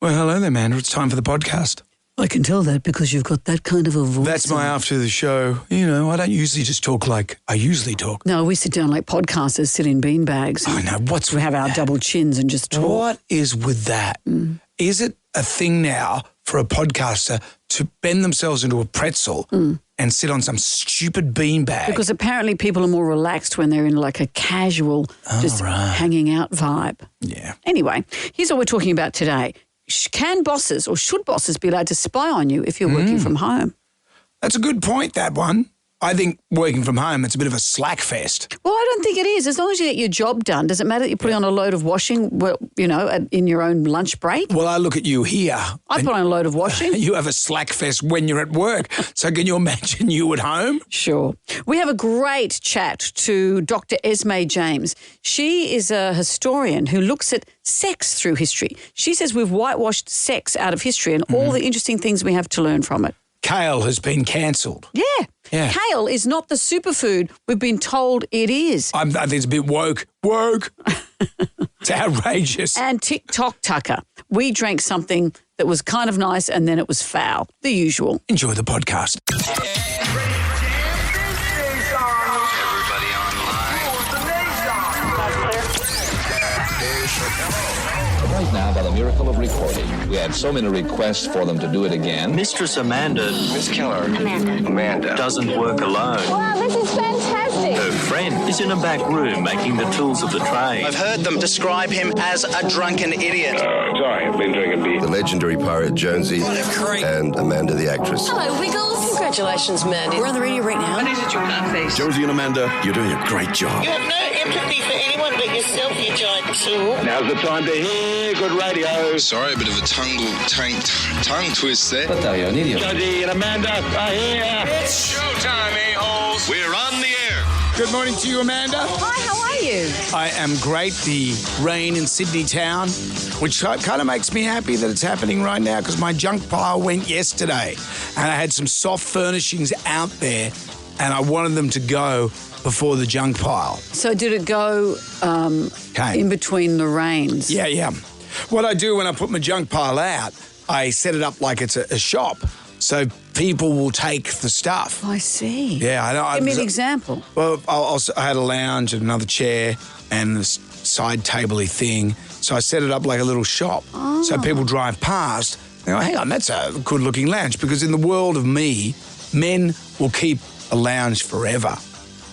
Well, hello there, Amanda. It's time for the podcast. I can tell that because you've got that kind of a voice. That's my after the show. You know, I don't usually just talk like I usually talk. No, we sit down like podcasters, sit in bean bags. I know. What's We have our double chins and just talk. What is with that? Is it a thing now for a podcaster to bend themselves into a pretzel and sit on some stupid beanbag? Because apparently people are more relaxed when they're in like a casual, hanging out vibe. Yeah. Anyway, here's what we're talking about today. Can bosses or should bosses be allowed to spy on you if you're working from home? That's a good point, that one. I think working from home, it's a bit of a slack fest. Well, I don't think it is. As long as you get your job done, does it matter that you're putting on a load of washing, well, you know, in your own lunch break? Well, I look at you here. I put on a load of washing. You have a slack fest when you're at work. So can you imagine you at home? Sure. We have a great chat to Dr. Esme James. She is a historian who looks at sex through history. She says we've whitewashed sex out of history and all the interesting things we have to learn from it. Kale has been cancelled. Yeah. Kale is not the superfood we've been told it is. I think it's a bit woke. Woke. It's outrageous. And TikTok Tucker. We drank something that was kind of nice and then it was foul. The usual. Enjoy the podcast. Everybody Right now, by the miracle of recording, we had so many requests for them to do it again. Mistress Amanda. Miss Keller. Amanda. Doesn't work alone. Wow, this is fantastic. Her friend is in a back room making the tools of the trade. I've heard them describe him as a drunken idiot. Sorry, I've been drinking beer. The legendary pirate Jonesy and Amanda the actress. Hello, Wiggles. Congratulations, Mandy. We're on the radio right now. What is it, you nutface? Jonesy and Amanda, you're doing a great job. You have no empathy for anyone but yourself, you giant tool. Now's the time to hear good radio. Sorry, a bit of a tongue twist there. But you're an idiot. Jonesy and Amanda are here. It's showtime, a-holes. We're on the air. Good morning to you, Amanda. Hi, how are you? I am great. The rain in Sydney town, which kind of makes me happy that it's happening right now because my junk pile went yesterday and I had some soft furnishings out there and I wanted them to go before the junk pile. So did it go in between the rains? Yeah. What I do when I put my junk pile out, I set it up like it's a shop so people will take the stuff. I see. Yeah, I know. Give me an example. Well, I had a lounge and another chair and this side table-y thing. So I set it up like a little shop. Oh. So people drive past, they go, hang on, that's a good-looking lounge. Because in the world of me, men will keep a lounge forever.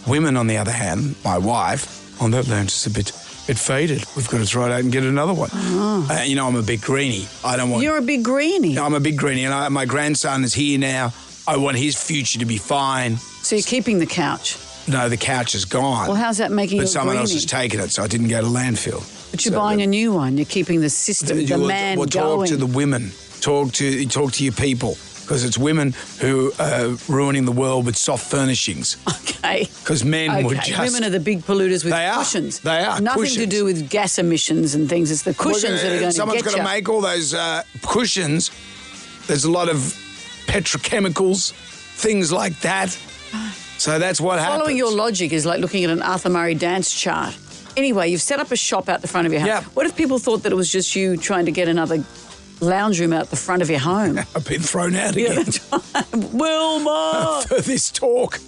Women, on the other hand, my wife, that lounge is a bit faded. We've got to throw it out and get another one. Oh. You know, I'm a big greenie. I don't want... You're a big greenie. I'm a big greenie, and my grandson is here now. I want his future to be fine. So you're keeping the couch? No, the couch is gone. Well, how's that making you a But someone else has taken it, so I didn't go to landfill. But you're buying a new one. You're keeping the system, the man going. Talk to the women. Talk to your people. Because it's women who are ruining the world with soft furnishings. Okay. Because men would just... Women are the big polluters with cushions. They are. Nothing cushions. to do with gas emissions and things. It's the cushions that are going to get you. Someone's got to make all those cushions. There's a lot of petrochemicals, things like that. So that's what happens. Following your logic is like looking at an Arthur Murray dance chart. Anyway, you've set up a shop out the front of your house. Yeah. What if people thought that it was just you trying to get another lounge room out the front of your home? I've been thrown out again. Yeah, that's right. Wilma! For this talk.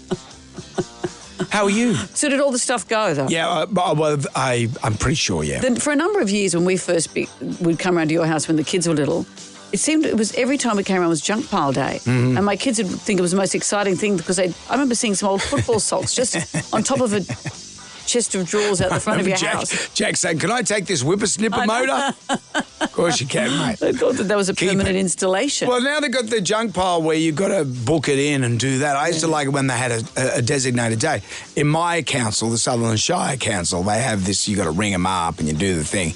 How are you? So did all the stuff go, though? Yeah, I'm pretty sure, yeah. Then for a number of years when we first would come around to your house when the kids were little, it seemed it was every time we came around was junk pile day. Mm-hmm. And my kids would think it was the most exciting thing because I remember seeing some old football socks just on top of a chest of drawers out the front of your house. Jack saying, can I take this whippersnipper motor? Of course you can, mate. They thought that was a permanent installation. Well, now they've got the junk pile where you've got to book it in and do that. I used to like it when they had a designated day. In my council, the Sutherland Shire Council, they have this, you've got to ring them up and you do the thing.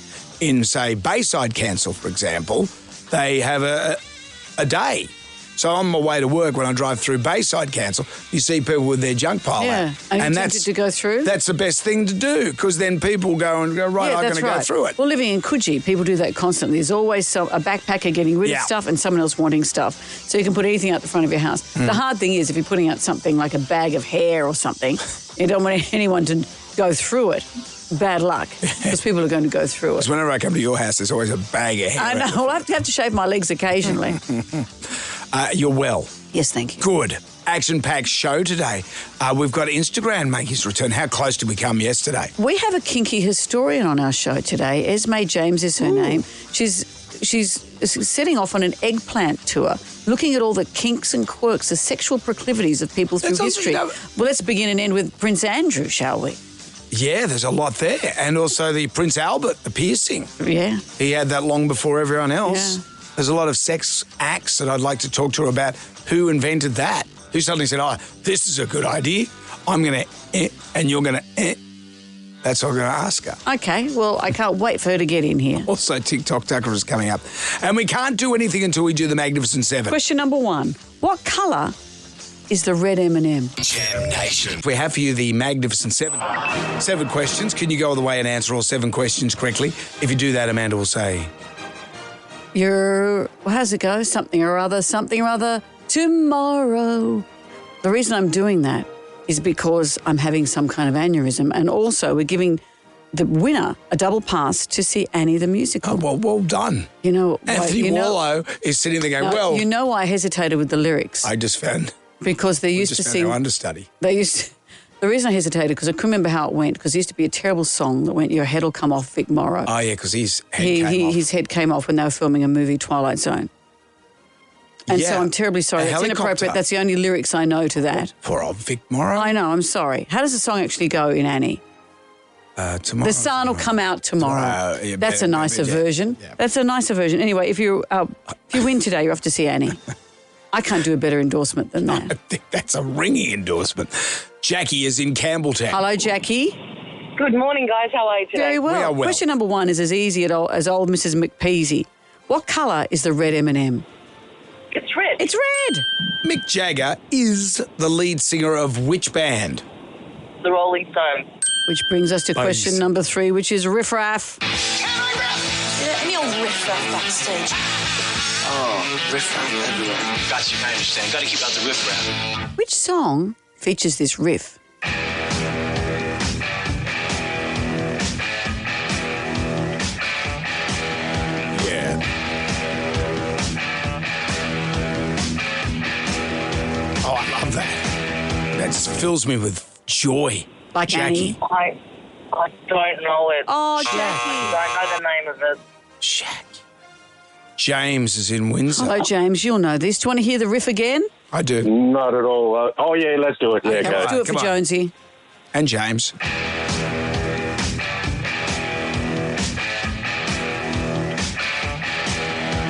In, say, Bayside Council, for example, they have a day. So on my way to work, when I drive through Bayside Council, you see people with their junk pile out. And that's to go through? That's the best thing to do because then people go, right, I'm going to go through it. Well, living in Coogee, people do that constantly. There's always a backpacker getting rid of stuff and someone else wanting stuff. So you can put anything out the front of your house. The hard thing is if you're putting out something like a bag of hair or something, you don't want anyone to go through it. bad luck because people are going to go through it. Because whenever I come to your house, there's always a bag of hair. I know. Well, I have to shave my legs occasionally. You're well. Yes, thank you. Good. Action-packed show today. We've got Instagram make his return. How close did we come yesterday? We have a kinky historian on our show today. Esme James is her name. She's setting off on an eggplant tour, looking at all the kinks and quirks, the sexual proclivities of people through history. Well, let's begin and end with Prince Andrew, shall we? Yeah, there's a lot there. And also the Prince Albert, the piercing. Yeah. He had that long before everyone else. Yeah. There's a lot of sex acts that I'd like to talk to her about. Who invented that? Who suddenly said, this is a good idea. I'm going to and you're going to That's what I'm going to ask her. Okay, well, I can't wait for her to get in here. Also, TikTok Tucker is coming up. And we can't do anything until we do the Magnificent Seven. Question number 1. What colour is the red M&M? Jam Nation. We have for you the Magnificent Seven. 7 questions. Can you go all the way and answer all 7 questions correctly? If you do that, Amanda will say... How's it go? Something or other, tomorrow. The reason I'm doing that is because I'm having some kind of aneurysm, and also we're giving the winner a double pass to see Annie the musical. Oh, well done. You know, Anthony Wallow is sitting there going, you know why I hesitated with the lyrics? I just found... Because they used to sing... our understudy. The reason I hesitated, because I couldn't remember how it went, because there used to be a terrible song that went, Your Head Will Come Off, Vic Morrow. Oh, yeah, because his head came off. His head came off when they were filming a movie, Twilight Zone. And so I'm terribly sorry. It's inappropriate. That's the only lyrics I know to that. Poor old Vic Morrow. I know, I'm sorry. How does the song actually go in Annie? Tomorrow. The sun will come out tomorrow. Yeah, that's a nicer version. Yeah. That's a nicer version. Anyway, if you win today, you have to see Annie. I can't do a better endorsement than that. I think that's a ringing endorsement. Jackie is in Campbelltown. Hello, Jackie. Good morning, guys. How are you today? Very well. We are well. Question number 1 is as easy as old Mrs. McPeasy. What colour is the red M&M? It's red. It's red. Mick Jagger is the lead singer of which band? The Rolling Stones. Which brings us to question number 3, which is Riff Raff. Any old riff-raff backstage? Oh, riff-raff everywhere. Got you, I understand. Got to keep out the riff-raff. Which song features this riff? Yeah. Oh, I love that. That just fills me with joy. Like Jackie. Annie? I don't know it. Oh, I Jackie. don't know the name of it. Jackie. James is in Windsor. Hello, James. You'll know this. Do you want to hear the riff again? I do. Not at all. Oh, yeah, let's do it. Yeah, Okay, go. right. Do it for come on. Jonesy. And James.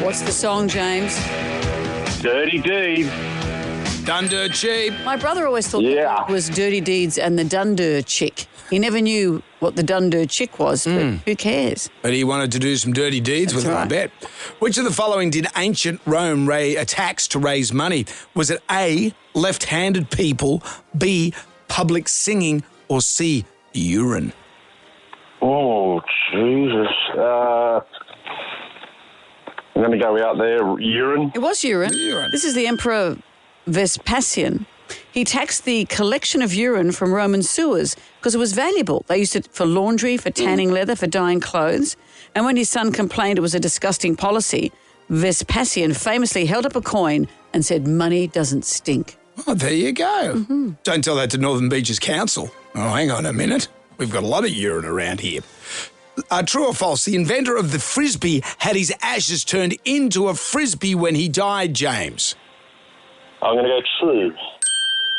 What's the song, James? Dirty Deed. Dunder Cheap. My brother always thought that it was Dirty Deeds and the Dunder Chick. He never knew what the Dunder Chick was, but who cares? But he wanted to do some dirty deeds with it, I bet. Which of the following did ancient Rome attacks to raise money? Was it A, left-handed people, B, public singing, or C, urine? Oh, Jesus. I'm going to go out there, urine. It was urine. Urine. This is the Emperor Vespasian. He taxed the collection of urine from Roman sewers because it was valuable. They used it for laundry, for tanning leather, for dyeing clothes. And when his son complained it was a disgusting policy, Vespasian famously held up a coin and said, money doesn't stink. Oh, there you go. Don't tell that to Northern Beaches Council. Oh, hang on a minute. We've got a lot of urine around here. True or false, the inventor of the Frisbee had his ashes turned into a Frisbee when he died, James? I'm going to go true.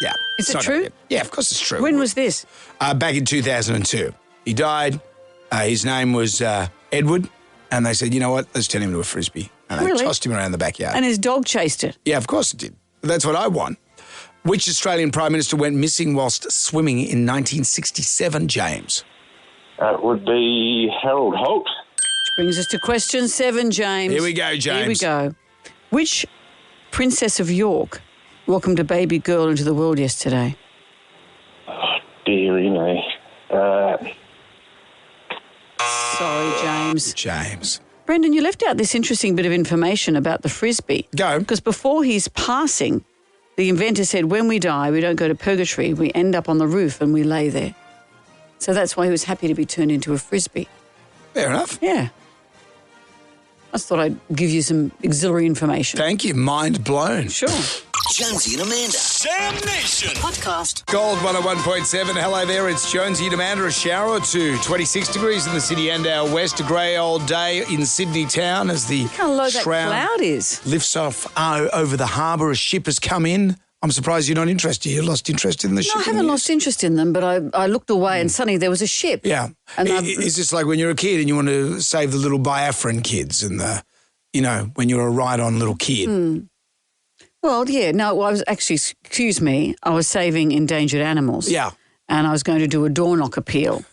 Yeah. Is it's it not true? gonna be- Yeah, of course it's true. When was this? Back in 2002. He died. His name was Edward. And they said, you know what, let's turn him into a Frisbee. And they Really? tossed him around the backyard. And his dog chased it. Yeah, of course it did. That's what I want. Which Australian Prime Minister went missing whilst swimming in 1967, James? That would be Harold Holt. Which brings us to question 7, James. Here we go, James. Here we go. Which Princess of York welcomed a baby girl into the world yesterday? Dearie me. Sorry, James. James. Brendan, you left out this interesting bit of information about the Frisbee. Go. Because before his passing, the inventor said, when we die, we don't go to purgatory. We end up on the roof and we lay there. So that's why he was happy to be turned into a Frisbee. Fair enough. Yeah. I just thought I'd give you some auxiliary information. Thank you. Mind blown. Sure. Jonesy and Amanda. Sam Nation. Podcast. Gold 101.7. Hello there. It's Jonesy and Amanda. A shower or two. 26 degrees in the city and our west. A grey old day in Sydney town as the Look how low that shroud cloud is. lifts off over the harbour. A ship has come in. I'm surprised you're not interested. You lost interest in the ship. No, I haven't lost interest in them, but I looked away and suddenly there was a ship. Yeah. And It's just like when you're a kid and you want to save the little Biafran kids and when you're a ride-on little kid. Well, yeah, no, I was actually, excuse me, I was saving endangered animals. Yeah. And I was going to do a door knock appeal.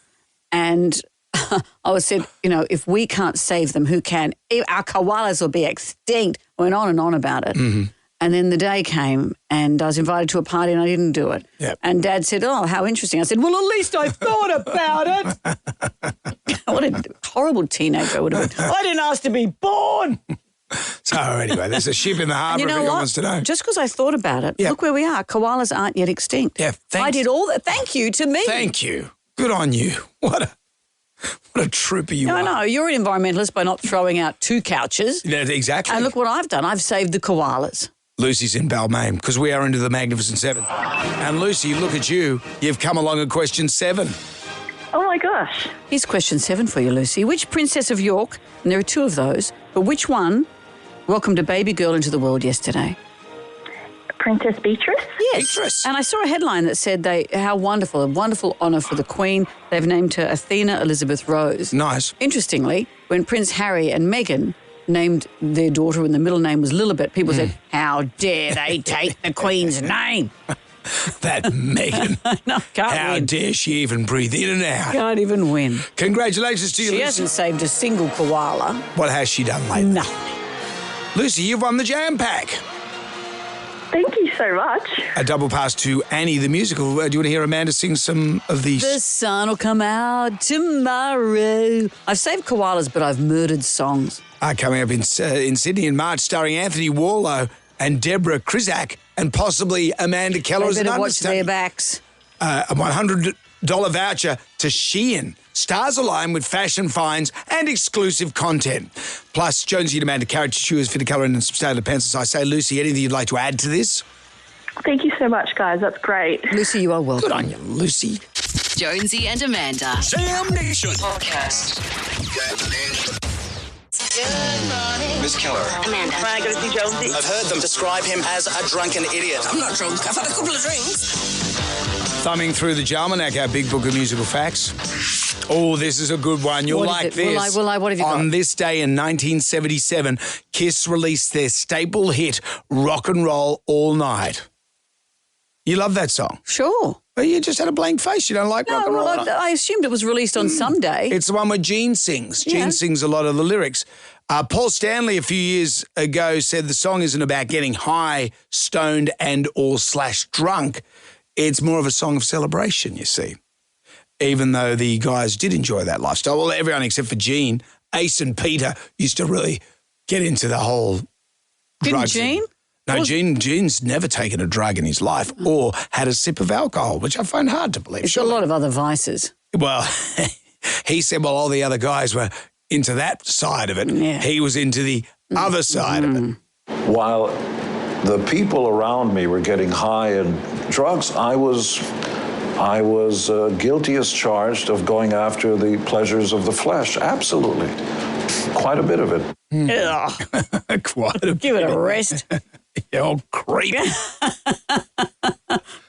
And I was said, if we can't save them, who can? Our koalas will be extinct. Went on and on about it. Mm-hmm. And then the day came and I was invited to a party and I didn't do it. Yep. And Dad said, oh, how interesting. I said, well, at least I thought about it. What a horrible teenager I would have been. I didn't ask to be born. So anyway, there's a ship in the harbour if anyone wants to know. Just because I thought about it, look where we are. Koalas aren't yet extinct. Yeah, I did all that. Thank you to me. Thank you. Good on you. What a trooper you are. I know. You're an environmentalist by not throwing out 2 couches. Yeah, exactly. And look what I've done. I've saved the koalas. Lucy's in Balmain because we are into the Magnificent Seven. And Lucy, look at you. You've come along at question 7. Oh, my gosh. Here's question 7 for you, Lucy. Which Princess of York, and there are 2 of those, but which one welcomed a baby girl into the world yesterday? Princess Beatrice? Yes. Beatrice. And I saw a headline that said how wonderful, a wonderful honour for the Queen. They've named her Athena Elizabeth Rose. Nice. Interestingly, when Prince Harry and Meghan named their daughter and the middle name was Lilibet, people said, how dare they take the Queen's name? That Meghan. No, can't How win. dare she even breathe in and out? Can't even win. Congratulations to you, She Lucy. hasn't saved a single koala. What has she done lately? Nothing. Lucy, you've won the Jam Pack. Thank you so much. A double pass to Annie the musical. Do you want to hear Amanda sing some of these? The sun will come out tomorrow. I've saved koalas, but I've murdered songs. Coming up in Sydney in March, starring Anthony Warlow and Deborah Krizak and possibly Amanda Keller as They an better watch understudy. their backs. A $100 voucher to Shein. Stars align with fashion finds and exclusive content. Plus, Jonesy and Amanda character shoes, fit a colour and some stainless pencils. I say, Lucy, anything you'd like to add to this? Thank you so much, guys. That's great. Lucy, you are welcome. Good on you, Lucy. Jonesy and Amanda. Sam Nation. Podcast. Miss Keller. Amanda. Am I going to see Jonesy? I've heard them describe him as a drunken idiot. I'm not drunk. I've had a couple of drinks. Thumbing through the Jalmanac, our big book of musical facts. Oh, this is a good one. You'll What is like it? this. Will I? What have you got? On this day in 1977, Kiss released their staple hit, Rock and Roll All Night. You love that song? Sure. But you just had a blank face. You don't like Rock No, and Roll All well, Night? I assumed it was released on some day. It's the one where Gene sings. Yeah. Gene sings a lot of the lyrics. Paul Stanley a few years ago said the song isn't about getting high, stoned and or / drunk. It's more of a song of celebration, you see. Even though the guys did enjoy that lifestyle. Well, everyone except for Gene, Ace and Peter used to really get into the whole Didn't drugs Gene? No, Gene's never taken a drug in his life or had a sip of alcohol, which I find hard to believe. It's a lot of other vices. Well, he said, well, all the other guys were into that side of it. Yeah. He was into the other side of it. While the people around me were getting high and drugs, I was guilty as charged of going after the pleasures of the flesh. Absolutely. Quite a bit of it. Ugh. Quite a Give it a rest. You old creep.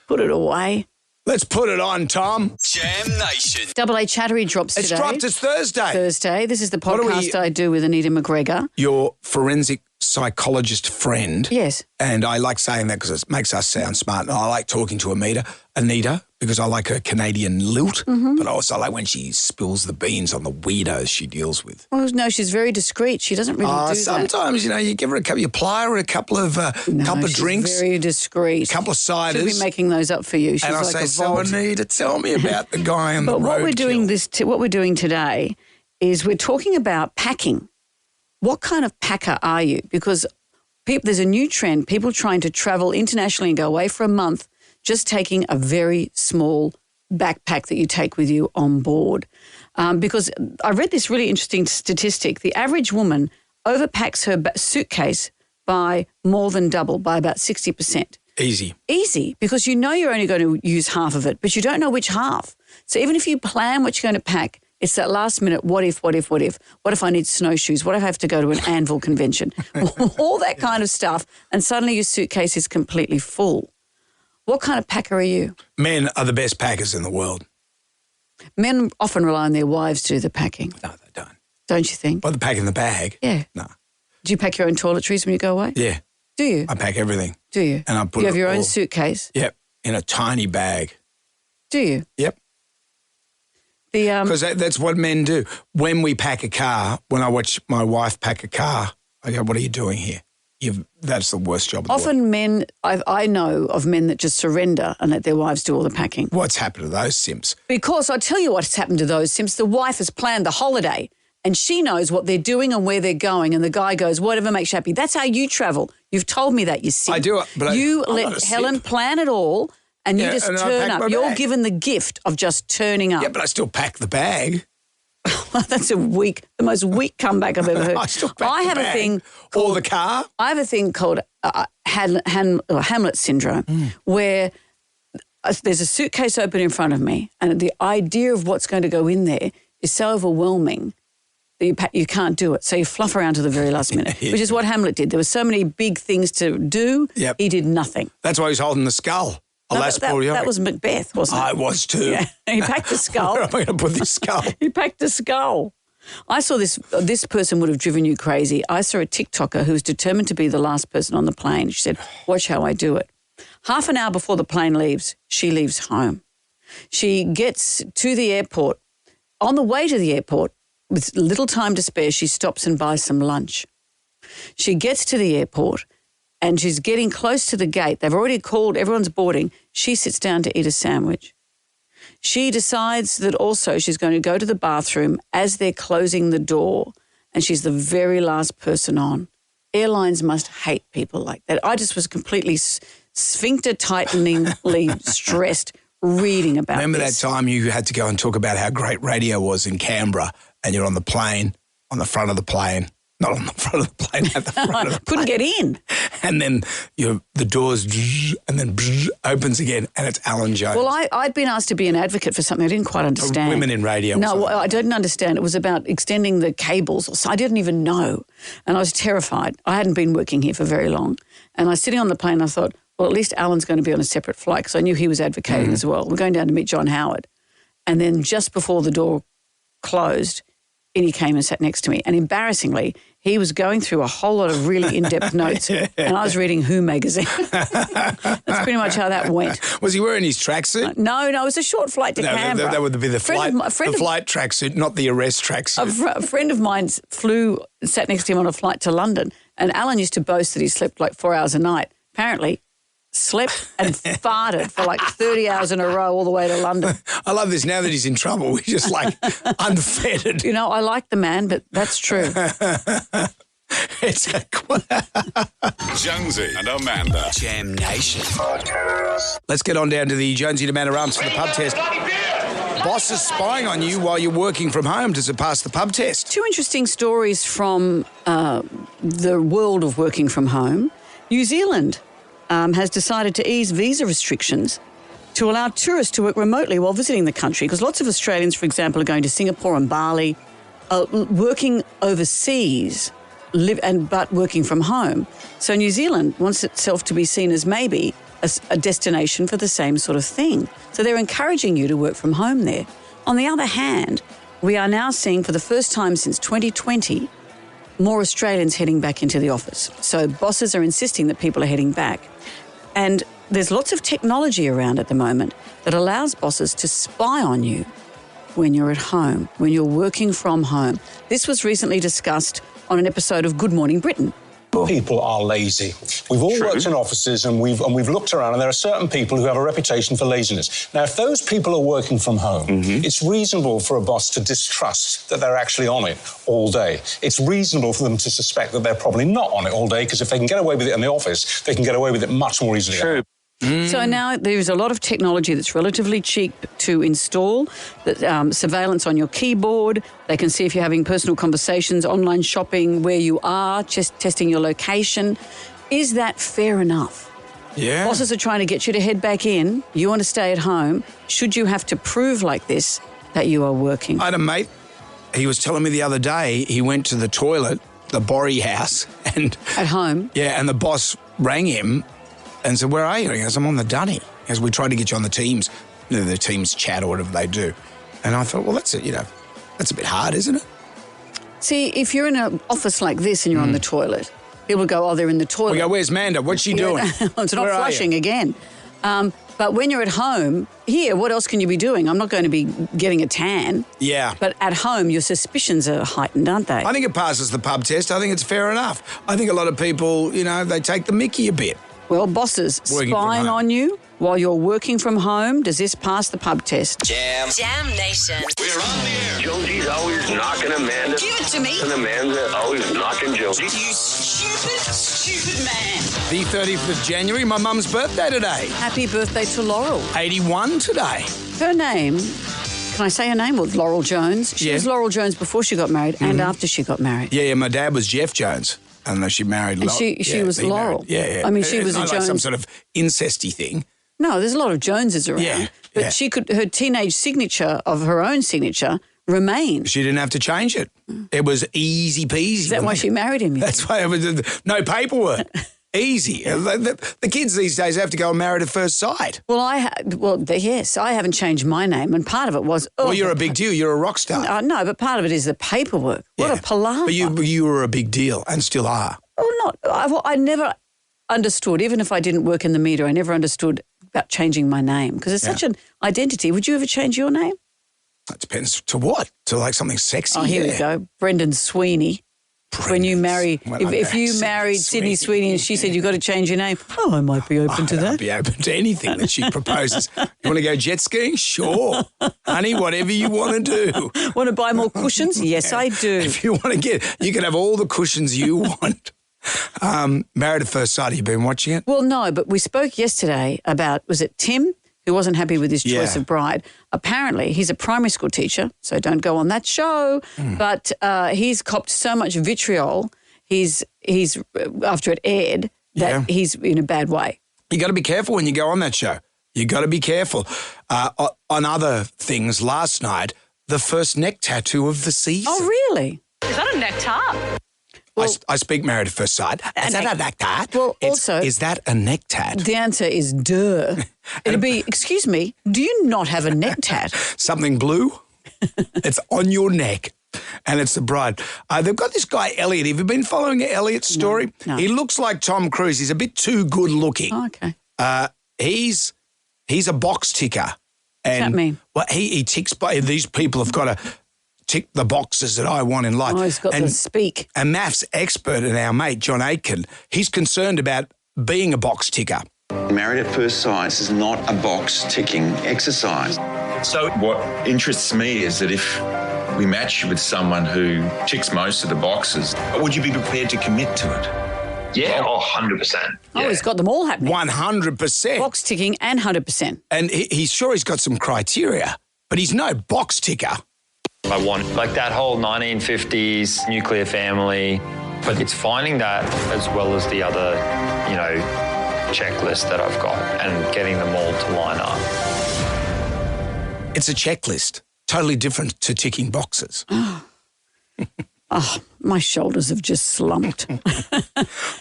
Put it away. Let's put it on, Tom. Jam Nation. Double A Chattery drops It's today. dropped. It's Thursday. Thursday. This is the What are we- podcast I do with Anita McGregor. Your forensic psychologist friend. Yes. And I like saying that because it makes us sound smart. And I like talking to Anita, because I like her Canadian lilt, but I also like when she spills the beans on the weirdos she deals with. Well, no, she's very discreet. She doesn't really do that. Sometimes, you give her a couple, you ply her a couple of She's drinks, very discreet. a couple of ciders. She'll be making those up for you. She's and I like say, a so vault. Anita, tell me about the guy on the But road. what we're doing today is we're talking about packing. What kind of packer are you? Because there's a new trend, people trying to travel internationally and go away for a month, just taking a very small backpack that you take with you on board. Because I read this really interesting statistic. The average woman overpacks her suitcase by more than double, by about 60%. Easy, because you know you're only going to use half of it, but you don't know which half. So even if you plan what you're going to pack, it's that last minute, what if? What if I need snowshoes? What if I have to go to an anvil convention? All that kind of stuff. And suddenly your suitcase is completely full. What kind of packer are you? Men are the best packers in the world. Men often rely on their wives to do the packing. No, they don't. Don't you think? Well, they pack in the bag. Yeah. No. Do you pack your own toiletries when you go away? Yeah. Do you? I pack everything. Do you? And I put you have your all, own suitcase? Yep. In a tiny bag. Do you? Yep. Because that's what men do. When we pack a car, when I watch my wife pack a car, I go, what are you doing here? That's the worst job in the world. Often men, I know of men that just surrender and let their wives do all the packing. What's happened to those simps? Because I'll tell you what's happened to those simps. The wife has planned the holiday and she knows what they're doing and where they're going, and the guy goes, whatever makes you happy. That's how you travel. You've told me that, you simp. I do, but you I'm let Helen plan it all and you just turn up. You're given the gift of just turning up. Yeah, but I still pack the bag. That's the most weak comeback I've ever heard. I still pack I the have bag. a thing called, or the car. I have a thing called Hamlet syndrome, where there's a suitcase open in front of me, and the idea of what's going to go in there is so overwhelming that you can't do it. So you fluff around to the very last minute, which is what Hamlet did. There were so many big things to do. Yep. He did nothing. That's why he's holding the skull. That was Macbeth, wasn't it? I was too. Yeah. He packed the skull. Where am I going to put this skull? He packed the skull. I saw this person would have driven you crazy. I saw a TikToker who was determined to be the last person on the plane. She said, watch how I do it. Half an hour before the plane leaves, she leaves home. She gets to the airport. On the way to the airport, with little time to spare, she stops and buys some lunch. She gets to the airport and she's getting close to the gate. They've already called, everyone's boarding. She sits down to eat a sandwich. She decides that also she's going to go to the bathroom as they're closing the door, and she's the very last person on. Airlines must hate people like that. I just was completely sphincter-tighteningly stressed reading about Remember this. that time you had to go and talk about how great radio was in Canberra, and you're on the plane, on the front of the plane, not on the front of the plane, at the front of the plane. Couldn't get in. And then the doors, and then opens again, and it's Alan Jones. Well, I'd been asked to be an advocate for something I didn't quite understand. Women in radio. No, I didn't understand. It was about extending the cables. I didn't even know. And I was terrified. I hadn't been working here for very long. And I was sitting on the plane and I thought, well, at least Alan's going to be on a separate flight, because I knew he was advocating as well. We're going down to meet John Howard. And then just before the door closed, in he came and sat next to me. And embarrassingly, he was going through a whole lot of really in-depth notes, and I was reading Who magazine. That's pretty much how that went. Was he wearing his tracksuit? No, it was a short flight to Canberra. That would be the flight tracksuit, not the arrest tracksuit. A friend of mine sat next to him on a flight to London, and Alan used to boast that he slept like 4 hours a night. Apparently, slept and farted for like 30 hours in a row all the way to London. I love this. Now that he's in trouble, he's just like unfettered. You know, I like the man, but that's true. It's Jonesy and Amanda. Jam Nation. Let's get on down to the Jonesy and Amanda Rams for the pub test. Boss is spying on you while you're working from home. Does it pass the pub test? Two interesting stories from the world of working from home. New Zealand has decided to ease visa restrictions to allow tourists to work remotely while visiting the country, because lots of Australians, for example, are going to Singapore and Bali, working overseas, but working from home. So New Zealand wants itself to be seen as maybe a destination for the same sort of thing. So they're encouraging you to work from home there. On the other hand, we are now seeing for the first time since 2020 more Australians heading back into the office. So bosses are insisting that people are heading back. And there's lots of technology around at the moment that allows bosses to spy on you when you're at home, when you're working from home. This was recently discussed on an episode of Good Morning Britain. People are lazy. We've all worked in offices and we've looked around, and there are certain people who have a reputation for laziness. Now, if those people are working from home, it's reasonable for a boss to distrust that they're actually on it all day. It's reasonable for them to suspect that they're probably not on it all day, because if they can get away with it in the office, they can get away with it much more easily. True. So now there's a lot of technology that's relatively cheap to install, that, surveillance on your keyboard. They can see if you're having personal conversations, online shopping, where you are, just testing your location. Is that fair enough? Yeah. Bosses are trying to get you to head back in. You want to stay at home. Should you have to prove like this that you are working? I had a mate, he was telling me the other day, he went to the toilet, the Borry house, and... At home? Yeah, and the boss rang him and said, where are you? He goes, I'm on the dunny. As we tried to get you on the Teams, the Teams chat or whatever they do. And I thought, well, that's it, that's a bit hard, isn't it? See, if you're in an office like this and you're on the toilet, people go, oh, they're in the toilet. We go, where's Manda? What's she doing? It's not flushing again. But when you're at home, here, what else can you be doing? I'm not going to be getting a tan. Yeah. But at home, your suspicions are heightened, aren't they? I think it passes the pub test. I think it's fair enough. I think a lot of people, they take the mickey a bit. Well, bosses spying on you while you're working from home, does this pass the pub test? Jam Nation. We're on the air. Jonesy's always knocking Amanda. Give it to me. And Amanda always knocking Jonesy. You stupid man. The 30th of January, my mum's birthday today. Happy birthday to Laurel. 81 today. Her name, can I say her name? Well, Laurel Jones. She was Laurel Jones before she got married and after she got married. Yeah, my dad was Jeff Jones. And she married Laurel. And she was Laurel. Yeah. I mean, she was a not Jones. Like some sort of incesty thing. No, there's a lot of Joneses around. Yeah, but her teenage signature of her own signature remained. She didn't have to change it. It was easy peasy. Is that why she married him? That's why it was no paperwork. Easy. The kids these days have to go and marry at first sight. Well, yes, I haven't changed my name, and part of it was... well, you're a big deal. You're a rock star. No, but part of it is the paperwork. What a palaver. But you were a big deal and still are. Well, I never understood, even if I didn't work in the media, I never understood about changing my name because it's such an identity. Would you ever change your name? It depends to what? To like something sexy? Oh, here we go. Brendan Sweeney. When you marry, if you married Sydney Sweeney and she said you've got to change your name, I might be open to that. I'd be open to anything that she proposes. You want to go jet skiing? Sure. Honey, whatever you want to do. Want to buy more cushions? Yes, I do. If you want to you can have all the cushions you want. Married at First Sight, have you been watching it? Well, no, but we spoke yesterday about, was it Tim, who wasn't happy with his choice of bride? Apparently, he's a primary school teacher, so don't go on that show. But he's copped so much vitriol, he's after it aired, that he's in a bad way. You got to be careful when you go on that show. You got to be careful. On other things, last night, the first neck tattoo of the season. Oh, really? Is that a necktie? Well, I speak Married at First Sight. Is that a neck tat? Well, also... Is that a neck tat? The answer is duh. It'd be, excuse me, do you not have a neck tat? Something blue? It's on your neck. And it's the bride. They've got this guy, Elliot. Have you been following Elliot's story? No. He looks like Tom Cruise. He's a bit too good looking. Oh, okay. He's a box ticker. What's that mean? Well, he ticks by... These people have got to... tick the boxes that I want in life. Oh, he's got to speak. A maths expert and our mate, John Aitken, he's concerned about being a box ticker. Married at First Sight is not a box ticking exercise. So what interests me is that if we match you with someone who ticks most of the boxes, would you be prepared to commit to it? Yeah, 100%. Oh, he's got them all happening. 100%. Box ticking and 100%. And he's sure he's got some criteria, but he's no box ticker. I want like that whole 1950s nuclear family, but it's finding that as well as the other, checklist that I've got and getting them all to line up. It's a checklist, totally different to ticking boxes. Oh, my shoulders have just slumped.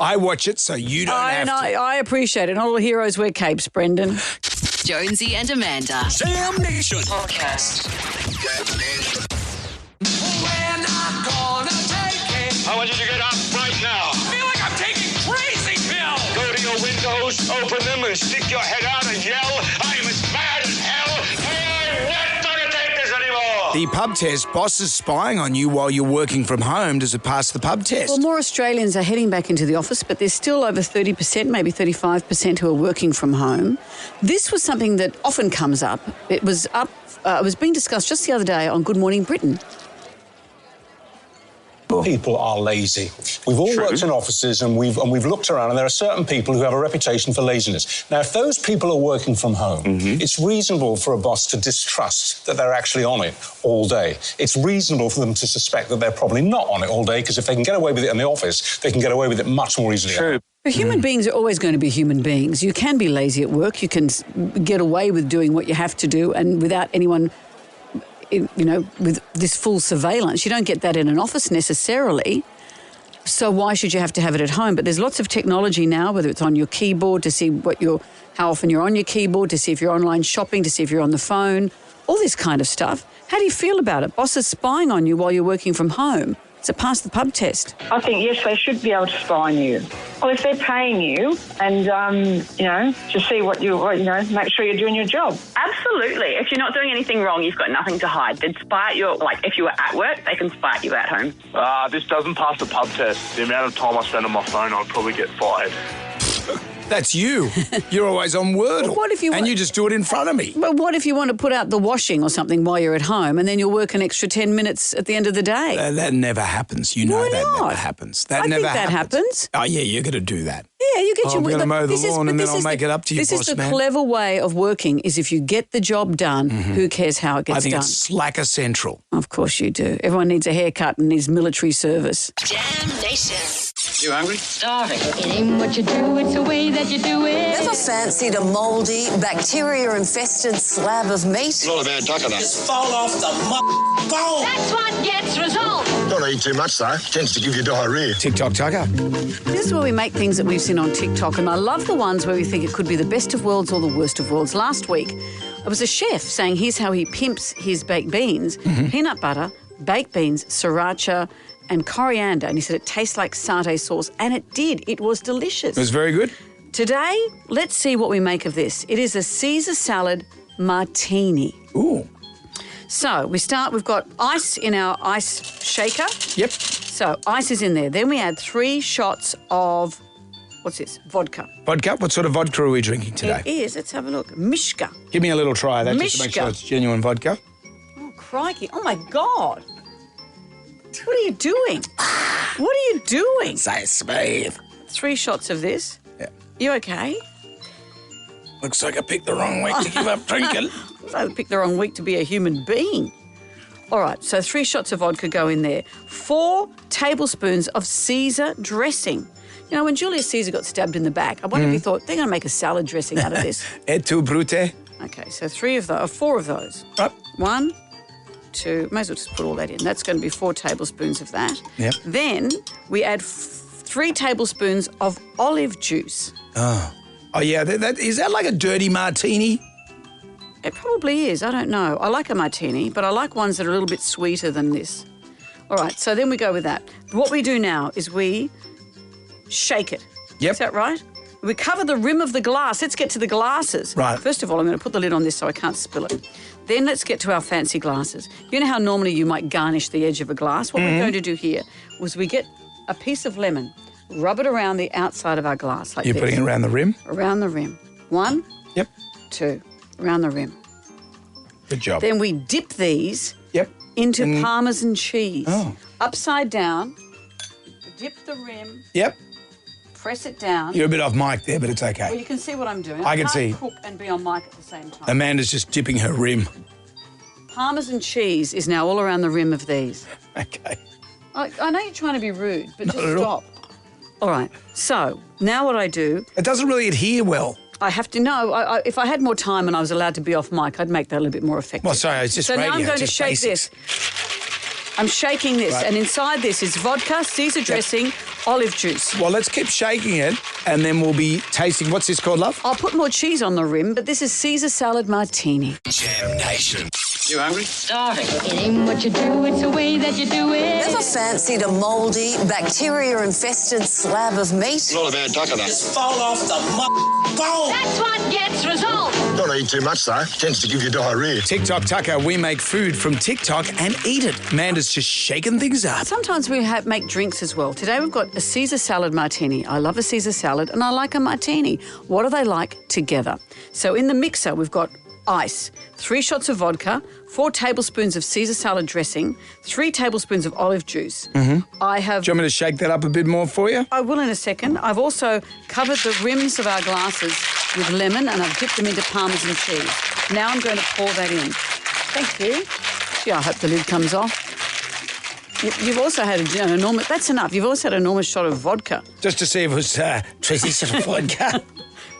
I watch it so you don't have to. I appreciate it. Not all heroes wear capes, Brendan. Jonesy and Amanda. Jam Nation. Podcast. We're not gonna take it. I want you to get up right now. I feel like I'm taking crazy pills. Go to your windows, open them, and stick your head out and yell, I am as mad as hell. I'm not gonna take this anymore. The pub test, bosses spying on you while you're working from home. Does it pass the pub test? Well, more Australians are heading back into the office, but there's still over 30%, maybe 35% who are working from home. This was something that often comes up. It was being discussed just the other day on Good Morning Britain. before. People are lazy. We've all worked in offices and we've looked around, and there are certain people who have a reputation for laziness. Now, if those people are working from home, it's reasonable for a boss to distrust that they're actually on it all day. It's reasonable for them to suspect that they're probably not on it all day, because if they can get away with it in the office, they can get away with it much more easily. True. But human beings are always going to be human beings. You can be lazy at work. You can get away with doing what you have to do and without anyone, with this full surveillance. You don't get that in an office necessarily. So why should you have to have it at home? But there's lots of technology now, whether it's on your keyboard to see how often you're on your keyboard, to see if you're online shopping, to see if you're on the phone, all this kind of stuff. How do you feel about it? Bosses spying on you while you're working from home. It's a pass the pub test. I think, yes, they should be able to spy on you. Well, if they're paying you and, to see make sure you're doing your job. Absolutely. If you're not doing anything wrong, you've got nothing to hide. They'd spy at if you were at work, they can spy at you at home. This doesn't pass the pub test. The amount of time I spend on my phone, I'd probably get fired. That's you. You're always on Wordle. And you just do it in front of me. But what if you want to put out the washing or something while you're at home and then you'll work an extra 10 minutes at the end of the day? That never happens. You know never happens. I think that happens. Oh, yeah, you're going to do that. Yeah, you get I'm going to mow the lawn and then I'll make it up to you, boss man. This is the clever way of working, is if you get the job done, who cares how it gets done? I think it's slacker central. Of course you do. Everyone needs a haircut and needs military service. Jam Nation. You hungry? Starving. It ain't what you do, it's the way that you do it. Ever fancied a mouldy, bacteria-infested slab of meat? It's not a bad tucker, though. Just fall off the bone. That's what gets results. Don't eat too much, though. Tends to give you diarrhea. TikTok tucker. This is where we make things that we've seen on TikTok, and I love the ones where we think it could be the best of worlds or the worst of worlds. Last week, it was a chef saying here's how he pimps his baked beans. Peanut butter, baked beans, sriracha, and coriander. And he said it tastes like satay sauce, and it did. It was delicious. It was very good. Today, let's see what we make of this. It is a Caesar salad martini. Ooh. So we've got ice in our ice shaker. Yep. So ice is in there. Then we add 3 shots of, what's this? Vodka. Vodka? What sort of vodka are we drinking today? It is. Let's have a look. Mishka. Give me a little try of that just to make sure it's genuine vodka. Oh, crikey. Oh, my God. What are you doing? What are you doing? Say smooth. 3 shots of this. Yeah. You okay? Looks like I picked the wrong week to give up drinking. I picked the wrong week to be a human being. All right, so 3 shots of vodka go in there. 4 tablespoons of Caesar dressing. You know, when Julius Caesar got stabbed in the back, I wonder if he thought, they're going to make a salad dressing out of this. Et tu, Brute? Okay, so 4 of those. Right. 1, 2, may as well just put all that in. That's going to be 4 tablespoons of that. Yep. Then we add 3 tablespoons of olive juice. Oh, yeah. Is that like a dirty martini? It probably is. I don't know. I like a martini, but I like ones that are a little bit sweeter than this. All right, so then we go with that. What we do now is we shake it. Yep. Is that right? We cover the rim of the glass. Let's get to the glasses. Right. First of all, I'm going to put the lid on this so I can't spill it. Then let's get to our fancy glasses. You know how normally you might garnish the edge of a glass? What we're going to do here was we get a piece of lemon, rub it around the outside of our glass like this. You're putting it around the rim? Around the rim. 1. Yep. 2. Around the rim. Good job. Then we dip these Yep. into Parmesan cheese. Oh. Upside down, dip the rim, Yep. press it down. You're a bit off mic there, but it's okay. Well, you can see what I'm doing. I can can't see. cook and be on mic at the same time. Amanda's just dipping her rim. Parmesan cheese is now all around the rim of these. Okay. I know you're trying to be rude, but just Not at all. stop. All right. So now what I do, It doesn't really adhere well. I have to know. If I had more time and I was allowed to be off mic, I'd make that a little bit more effective. Well, sorry, it's just so radio. now I'm going to just shake basics. this. I'm shaking this, Right. and inside this is vodka, Caesar dressing, olive juice. Well, let's keep shaking it, and then we'll be tasting. What's this called, love? I'll put more cheese on the rim, but this is Caesar salad martini. Jam Nation. You hungry? Starving. It ain't what you do, it's the way that you do it. Ever fancied a mouldy, bacteria-infested slab of meat? It's not a bad tucker, though. Just fall off the bone. That's what gets results. Don't eat too much, though. Tends to give you diarrhea. TikTok Tucker, we make food from TikTok and eat it. Amanda's just shaking things up. Sometimes we make drinks as well. Today we've got a Caesar salad martini. I love a Caesar salad and I like a martini. What do they like together? So in the mixer we've got ice, 3 shots of vodka, 4 tablespoons of Caesar salad dressing, 3 tablespoons of olive juice. I have... Do you want me to shake that up a bit more for you? I will in a second. I've also covered the rims of our glasses with lemon and I've dipped them into Parmesan cheese. Now I'm going to pour that in. Thank you. Gee, I hope the lid comes off. You've also had an enormous... That's enough. You've also had an enormous shot of vodka. Just to see if it was traditional vodka.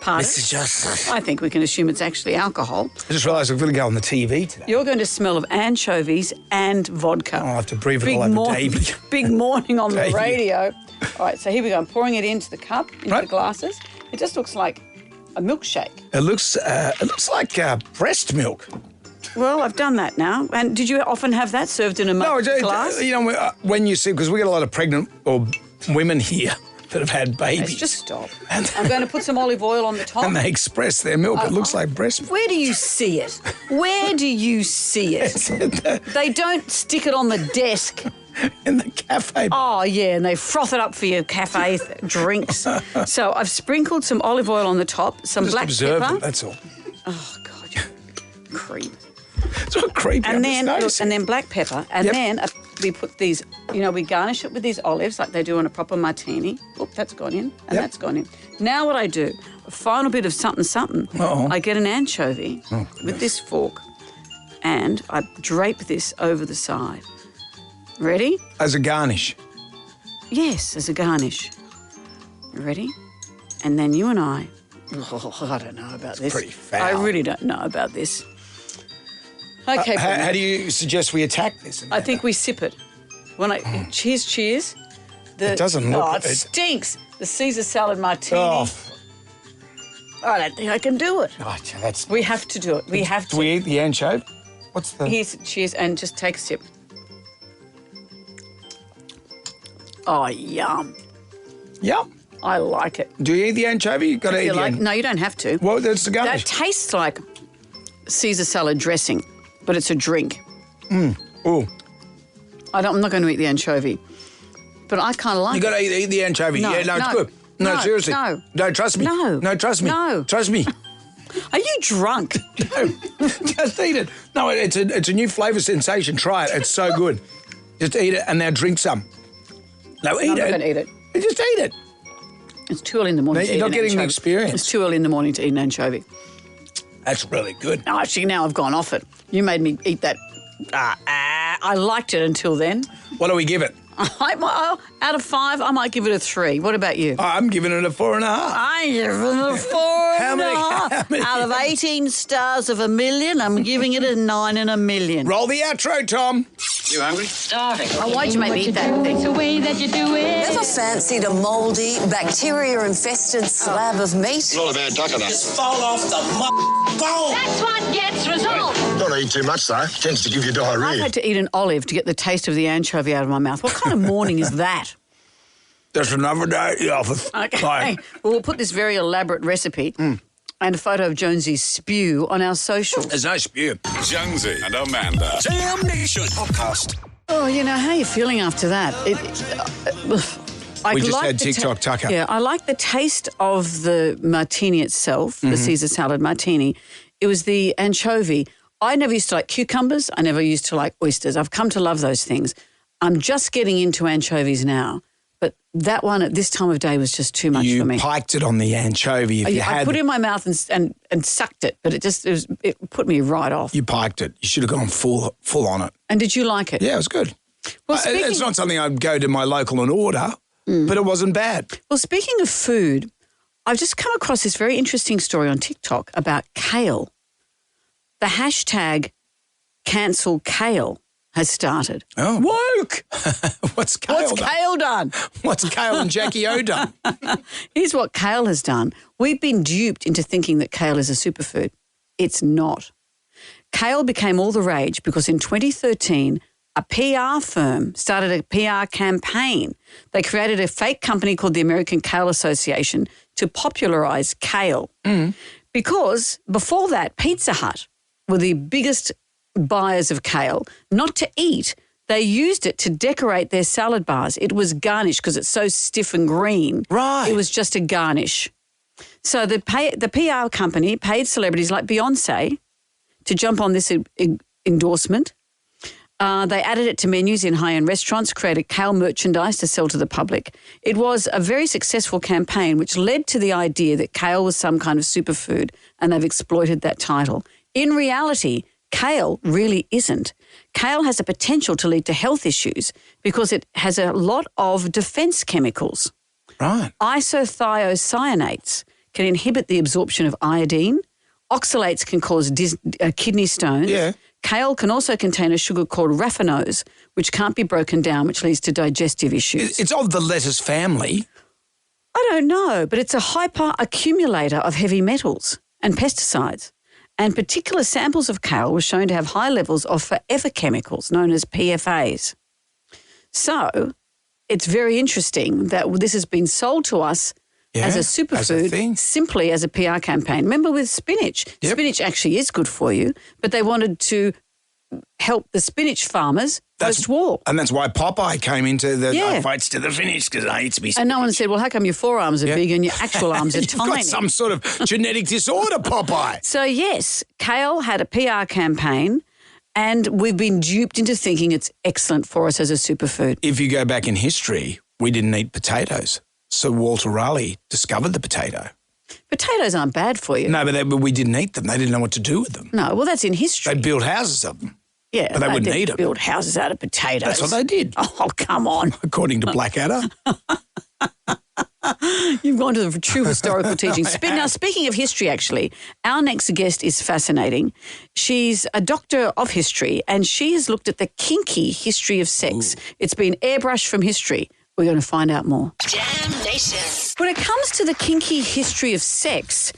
Pardon? Mr. Johnson. I think we can assume it's actually alcohol. I just realised I'm going to go on the TV today. You're going to smell of anchovies and vodka. I'll have to breathe it all over Davey. Big morning on the Davey. radio. All right, so here we go. I'm pouring it into the cup, into the glasses. It just looks like a milkshake. It looks like breast milk. Well, I've done that now. And did you often have that served in a glass? You know, when you see, because we get a lot of pregnant or women here that have had babies. Let's just stop. I'm going to put some olive oil on the top. And they express their milk. It looks like breast milk. Where do you see it? Where do you see it? They don't stick it on the desk. In the cafe. Oh, yeah, and they froth it up for your cafe drinks. So I've sprinkled some olive oil on the top, some black pepper. Them, that's all. Oh, God, you creep. It's not creepy. And then black pepper. And then we put these, we garnish it with these olives like they do on a proper martini. Oop, that's gone in. And that's gone in. Now what I do, a final bit of something. I get an anchovy with this fork and I drape this over the side. Ready? As a garnish? Yes, as a garnish. Ready? And then you and I don't know about this. Pretty foul. I really don't know about this. Okay. How do you suggest we attack this? I think we sip it. Cheers. It doesn't look... Oh, it stinks. The Caesar salad martini. Oh. I don't think I can do it. Oh, that's... We have to do it. We have to. Do we eat the anchovy? What's the... Cheers, and just take a sip. Oh, yum. Yum. I like it. Do you eat the anchovy? You've got to eat it. No, you don't have to. Well, that's the garnish. That tastes like Caesar salad dressing, but it's a drink. Oh. I'm not going to eat the anchovy, but I kind of like it. You got to eat the anchovy. No, it's good. No, seriously. No, trust me. No, trust me. No. Trust me. Are you drunk? No, just eat it. No, it's a new flavour sensation. Try it. It's so good. Just eat it and now drink some. No, eat it. I'm not going to eat it. Just eat it. It's too early in the morning to eat an anchovy. You're not getting the experience. It's too early in the morning to eat an anchovy. That's really good. No, actually, now I've gone off it. You made me eat that. I liked it until then. What do we give it? Out of 5, I might give it a 3. What about you? I'm giving it a 4.5. I'm giving it a 4.5. Out of 18 stars of a million, I'm giving it a 9 in a million. Roll the outro, Tom. You hungry? Starving. Oh, why'd you make me eat that thing? It's the way that you do it. Ever fancied a mouldy, bacteria-infested slab of meat? Not a bad duck of that. Just fall off the bone. That's what gets results. Don't eat too much, though. Tends to give you diarrhea. I've had to eat an olive to get the taste of the anchovy out of my mouth. What kind of morning is that? Just another day at the office. Okay. Bye. Well, we'll put this very elaborate recipe and a photo of Jonesy's spew on our socials. There's no spew. Jonesy and Amanda. Jam Nation podcast. Oh, how are you feeling after that? We just had TikTok Tucker. Yeah, I like the taste of the martini itself, the Caesar salad martini. It was the anchovy. I never used to like cucumbers. I never used to like oysters. I've come to love those things. I'm just getting into anchovies now. But that one at this time of day was just too much for me. You piked it on the anchovy. I put it in my mouth and sucked it, but it put me right off. You piked it. You should have gone full on it. And did you like it? Yeah, it was good. Well, it's not something I'd go to my local and order, but it wasn't bad. Well, speaking of food, I've just come across this very interesting story on TikTok about kale. The hashtag cancel kale has started. Oh. Woke! What's Kale done? What's Kale and Jackie O done? Here's what kale has done. We've been duped into thinking that kale is a superfood. It's not. Kale became all the rage because in 2013, a PR firm started a PR campaign. They created a fake company called the American Kale Association to popularise kale. Because before that, Pizza Hut were the biggest buyers of kale, not to eat. They used it to decorate their salad bars. It was garnish because it's so stiff and green. Right. It was just a garnish. So the PR company paid celebrities like Beyonce to jump on this endorsement. They added it to menus in high-end restaurants, created kale merchandise to sell to the public. It was a very successful campaign which led to the idea that kale was some kind of superfood, and they've exploited that title. In reality, kale really isn't. Kale has a potential to lead to health issues because it has a lot of defense chemicals. Right. Isothiocyanates can inhibit the absorption of iodine. Oxalates can cause kidney stones. Yeah. Kale can also contain a sugar called raffinose, which can't be broken down, which leads to digestive issues. It's of the lettuce family. I don't know, but it's a hyper-accumulator of heavy metals and pesticides. And particular samples of kale were shown to have high levels of forever chemicals known as PFAs. So it's very interesting that this has been sold to us as a superfood simply as a PR campaign. Remember with spinach, spinach actually is good for you, but they wanted to help the spinach farmers post-war. And that's why Popeye came into the fights to the finish because I eat to be spinach. And no one said, well, how come your forearms are big and your actual arms are tiny? You've got some sort of genetic disorder, Popeye. So, yes, kale had a PR campaign and we've been duped into thinking it's excellent for us as a superfood. If you go back in history, we didn't eat potatoes. So Walter Raleigh discovered the potato. Potatoes aren't bad for you. No, but we didn't eat them. They didn't know what to do with them. No, well, that's in history. They built houses of them. Yeah, but they wouldn't eat them. Build houses out of potatoes. That's what they did. Oh, come on. According to Blackadder. You've gone to the true historical teachings. Now, speaking of history, actually, our next guest is fascinating. She's a doctor of history, and she has looked at the kinky history of sex. Ooh. It's been airbrushed from history. We're going to find out more. Jam Nation. When it comes to the kinky history of sex,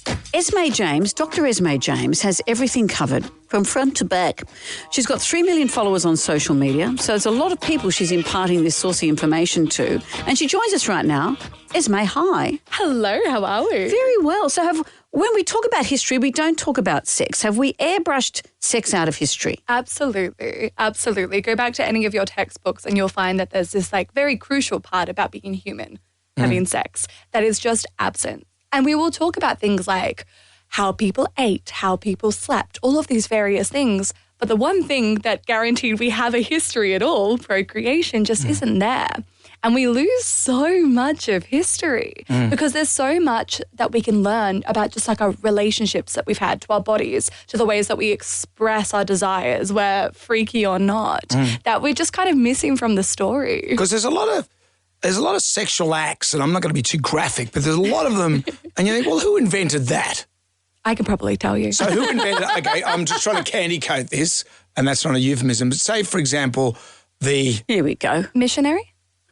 Dr. Esme James has everything covered from front to back. She's got 3 million followers on social media, so it's a lot of people she's imparting this saucy information to. And she joins us right now. Esme, hi. Hello, how are we? Very well. So when we talk about history, we don't talk about sex. Have we airbrushed sex out of history? Absolutely. Absolutely. Go back to any of your textbooks and you'll find that there's this very crucial part about being human, having sex, that is just absent. And we will talk about things like how people ate, how people slept, all of these various things. But the one thing that guaranteed we have a history at all, procreation, just isn't there. And we lose so much of history because there's so much that we can learn about just our relationships that we've had to our bodies, to the ways that we express our desires, whether freaky or not, that we're just kind of missing from the story. Because there's a lot of sexual acts, and I'm not going to be too graphic, but there's a lot of them, and you think, well, who invented that? I can probably tell you. So who invented it? Okay, I'm just trying to candy coat this, and that's not a euphemism, but say, for example, Here we go. Missionary?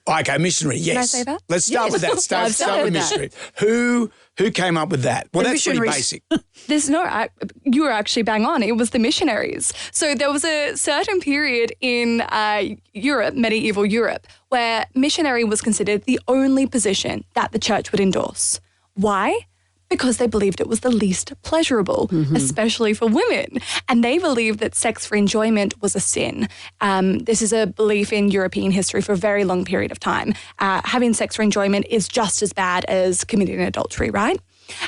Okay, missionary, yes. Can I say that? Let's start with that. Start with missionary. Who came up with that? Well, that's pretty basic. You were actually bang on. It was the missionaries. So there was a certain period in Europe, medieval Europe, where missionary was considered the only position that the church would endorse. Why? Because they believed it was the least pleasurable, especially for women. And they believed that sex for enjoyment was a sin. This is a belief in European history for a very long period of time. Having sex for enjoyment is just as bad as committing adultery, right?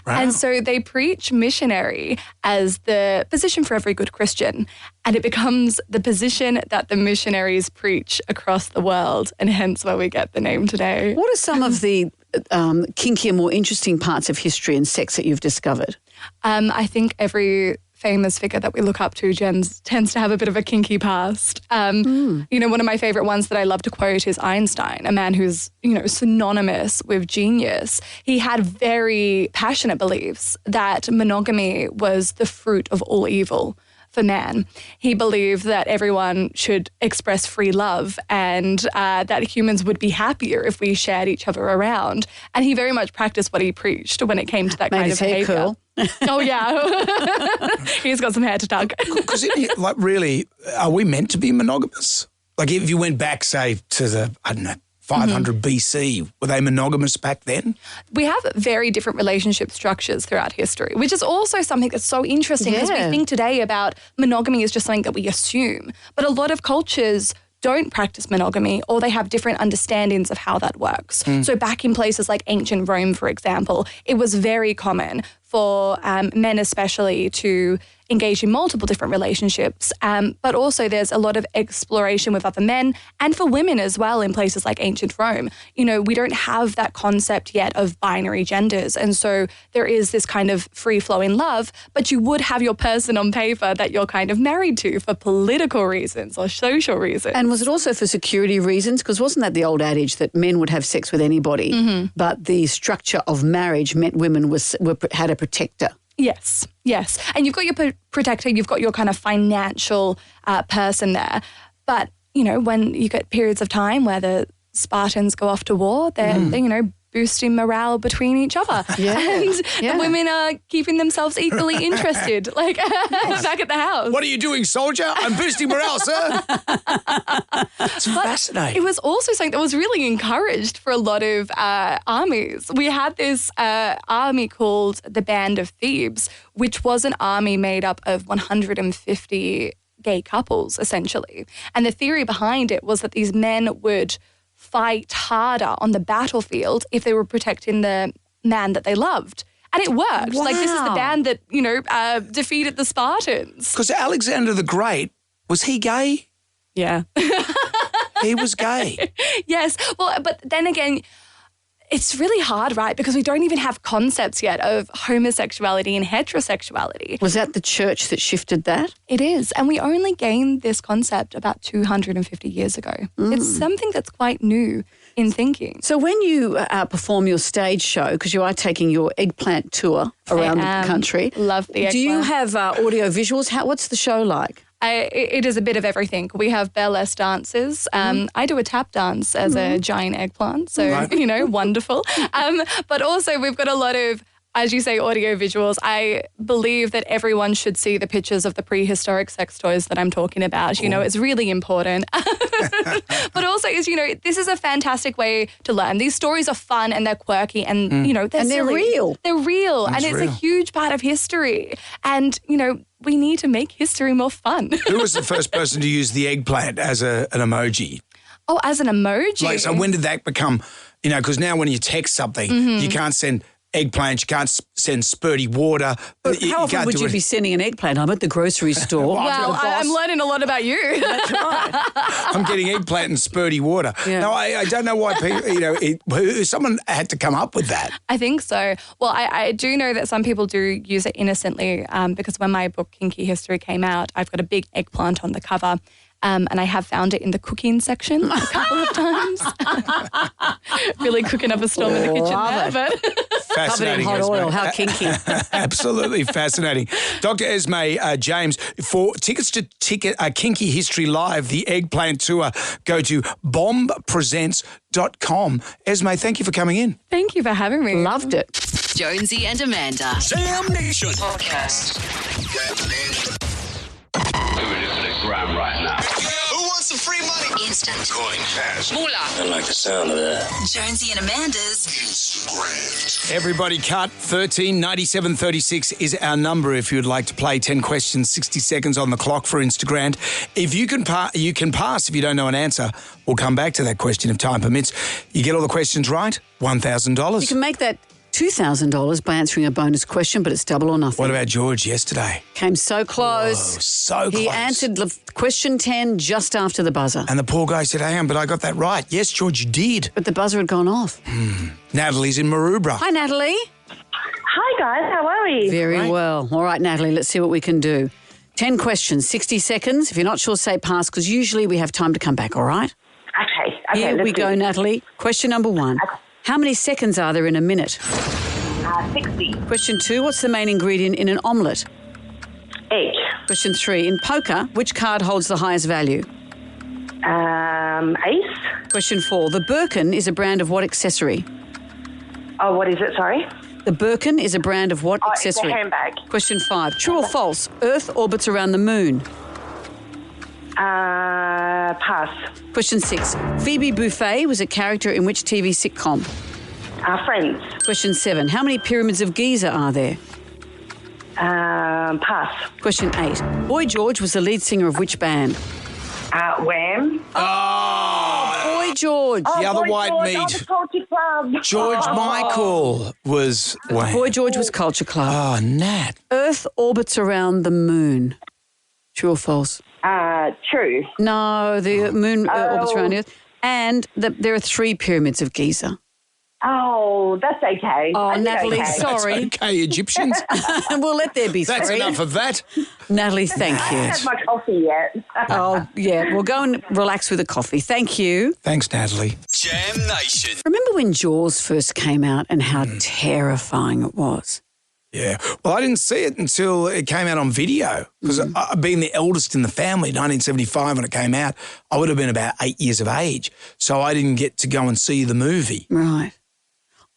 Wow. And so they preach missionary as the position for every good Christian. And it becomes the position that the missionaries preach across the world, and hence where we get the name today. What are some of the kinkier, more interesting parts of history and sex that you've discovered? I think every famous figure that we look up to tends to have a bit of a kinky past. You know, one of my favorite ones that I love to quote is Einstein, a man who's, synonymous with genius. He had very passionate beliefs that monogamy was the fruit of all evil for man. He believed that everyone should express free love and that humans would be happier if we shared each other around. And he very much practiced what he preached when it came to that kind of behavior. Cool. Oh, yeah. He's got some hair to tug. Because, really, are we meant to be monogamous? Like, if you went back, say, to the, 500 BC, were they monogamous back then? We have very different relationship structures throughout history, which is also something that's so interesting because we think today about monogamy as just something that we assume. But a lot of cultures don't practice monogamy, or they have different understandings of how that works. So back in places like ancient Rome, for example, it was very common for men especially to engage in multiple different relationships, but also there's a lot of exploration with other men and for women as well in places like ancient Rome. You know, we don't have that concept yet of binary genders, and so there is this kind of free-flowing love, but you would have your person on paper that you're kind of married to for political reasons or social reasons. And was it also for security reasons? Because wasn't that the old adage that men would have sex with anybody, but the structure of marriage meant women had a protector? Yes. And you've got your protector, you've got your kind of financial person there. But, you know, when you get periods of time where the Spartans go off to war, they're you know, boosting morale between each other. And the women are keeping themselves equally interested, like back at the house. What are you doing, soldier? I'm boosting morale, sir. It's fascinating. It was also something that was really encouraged for a lot of armies. We had this army called the Band of Thebes, which was an army made up of 150 gay couples, essentially. And the theory behind it was that these men would fight harder on the battlefield if they were protecting the man that they loved. And it worked. Wow. Like, this is the band that, you know, defeated the Spartans. Because Alexander the Great, was he gay? Yeah. He was gay. Yes. Well, but then again, it's really hard, right? Because we don't even have concepts yet of homosexuality and heterosexuality. Was that the church that shifted that? It is. And we only gained this concept about 250 years ago. It's something that's quite new in thinking. So when you perform your stage show, because you are taking your eggplant tour around the country. Love the eggplant. Do you have audio visuals? What's the show like? It is a bit of everything. We have burlesque dances. I do a tap dance as a giant eggplant, so, you know, wonderful. But also we've got a lot of, as you say, audio visuals. I believe that everyone should see the pictures of the prehistoric sex toys that I'm talking about. You know, it's really important. But also, you know, this is a fantastic way to learn. These stories are fun and they're quirky and, you know, they're silly. Real. They're real. That's and it's real. a huge part of history. And, you know, we need to make history more fun. Who was the first person to use the eggplant as an emoji? Oh, as an emoji? Like, so when did that become, you know, because now when you text something, you can't send eggplant, you can't send spurty water. But how often would you be sending an eggplant? I'm at the grocery store. Wow, I'm learning a lot about you. That's right. I'm getting eggplant and spurty water. Yeah. No, I don't know why people, you know, someone had to come up with that. I think so. Well, I do know that some people do use it innocently because when my book Kinky History came out, I've got a big eggplant on the cover. And I have found it in the cooking section a couple of times. Really cooking up a storm in the kitchen there. But Fascinating. Covered in hot Esme. oil. How kinky. Absolutely fascinating. Dr. Esme James, for tickets to Kinky History Live, the Eggplant Tour, go to bombpresents.com. Esme, thank you for coming in. Thank you for having me. Loved it. Jonesy and Amanda. Jam Nation Podcast. Grab right now. Who wants some free money? Instant. Going fast. Moolah. I like the sound of that. Jonesy and Amanda's Instagram. Everybody cut 139736 is our number if you'd like to play 10 questions, 60 seconds on the clock for Instagram. If you can pass if you don't know an answer. We'll come back to that question if time permits. You get all the questions right, $1,000. You can make that $2,000 by answering a bonus question, but it's double or nothing. What about George yesterday? Came so close. Whoa, so He close. answered question 10 just after the buzzer. And the poor guy said, hang on, but I got that right. Yes, George, you did. But the buzzer had gone off. Natalie's in Maroubra. Hi, Natalie. Hi, guys. How are we? Very well. All right, Natalie, let's see what we can do. 10 questions, 60 seconds. If you're not sure, say pass, because usually we have time to come back, all right? Okay. Here let's we go, do it. Natalie. Question number 1. Okay. How many seconds are there in a minute? 60. Question 2. What's the main ingredient in an omelette? Egg. Question 3. In poker, which card holds the highest value? Ace. Question 4. The Birkin is a brand of what accessory? Oh, what is it? Sorry. The Birkin is a brand of what It's a accessory? handbag. Question 5. True or false? Earth orbits around the moon. Pass. Question 6. Phoebe Buffay was a character in which TV sitcom? Friends. Question 7. How many pyramids of Giza are there? Pass. Question 8. Boy George was the lead singer of which band? Wham. Boy Boy George. The other Boy white George, meat. the Culture Club. George Michael was... Boy George was Culture Club. Oh, Nat. Earth orbits around the moon. True or false? True. No, the moon orbits around Earth. And there are 3 pyramids of Giza. Oh, that's okay. Oh, Natalie, okay. sorry. That's okay, Egyptians. We'll let there be 3. That's enough of that. Natalie, thank I you. haven't had my coffee yet. Oh, yeah. We'll go and relax with a coffee. Thank you. Thanks, Natalie. Jam Nation. Remember when Jaws first came out and how terrifying it was? Yeah. Well, I didn't see it until it came out on video because being the eldest in the family, 1975 when it came out, I would have been about 8 years of age. So I didn't get to go and see the movie. Right.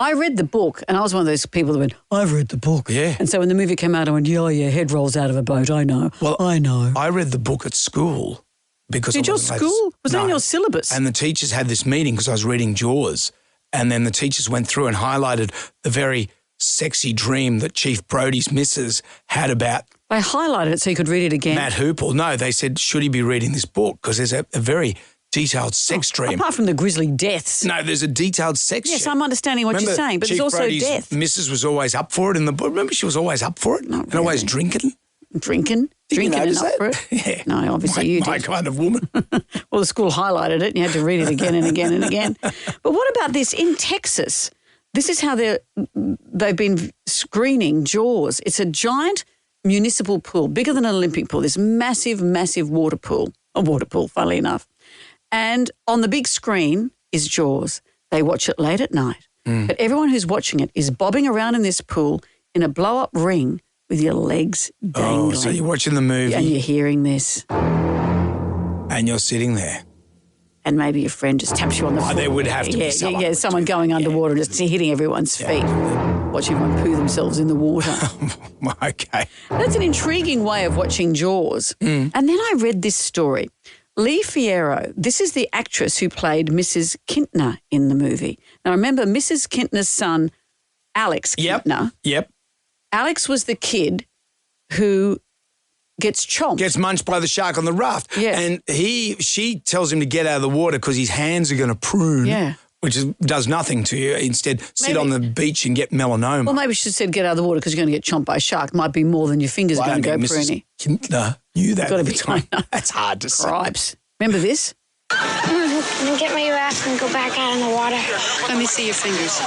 I read the book and I was one of those people that went, I've read the book. Yeah. And so when the movie came out, I went, yeah, head rolls out of a boat. I know. Well, I know. I read the book at school because Did I your wasn't allowed to- school? Was that in No. your syllabus? And the teachers had this meeting because I was reading Jaws. And then the teachers went through and highlighted the very sexy dream that Chief Brody's missus had about They highlighted it so you could read it again. Matt Hoople. No, they said, should he be reading this book? Because there's a very detailed sex dream. Apart from the grisly deaths. No, there's a detailed sex Yes, dream. I'm understanding what Remember, you're saying, but Chief there's also Brody's death. missus was always up for it in the book. Remember, she was always up for it and always drinking. Drinking? Did you Drinking notice and up that? for it? Yeah. No, obviously you My did. kind of woman. Well, the school highlighted it and you had to read it again and again and again. But what about this? In Texas, this is how they've been screening Jaws. It's a giant municipal pool, bigger than an Olympic pool, this massive, massive water pool, funnily enough. And on the big screen is Jaws. They watch it late at night. But everyone who's watching it is bobbing around in this pool in a blow-up ring with your legs dangling. Oh, so you're watching the movie And you're hearing this. and you're sitting there. And maybe your friend just taps you on the foot. There would have to be someone. Yeah, someone going underwater and just hitting everyone's feet. Watching everyone poo themselves in the water. Okay. That's an intriguing way of watching Jaws. And then I read this story. Lee Fierro, this is the actress who played Mrs. Kintner in the movie. Now, remember, Mrs. Kintner's son, Alex Kintner. Yep. Alex was the kid who gets chomped. Gets munched by the shark on the raft. Yes. And she tells him to get out of the water because his hands are going to prune. Yeah. Which does nothing to you. Instead, sit Maybe- on the beach and get melanoma. Well, maybe she said get out of the water because you're going to get chomped by a shark. Might be more than your fingers Well, are I going to don't go think pruny. Mrs. Kintner knew that Gotta at the be- time. I know. That's hard to say. Cripes. Remember this? Now get my raft and go back out in the water. Let me see your fingers.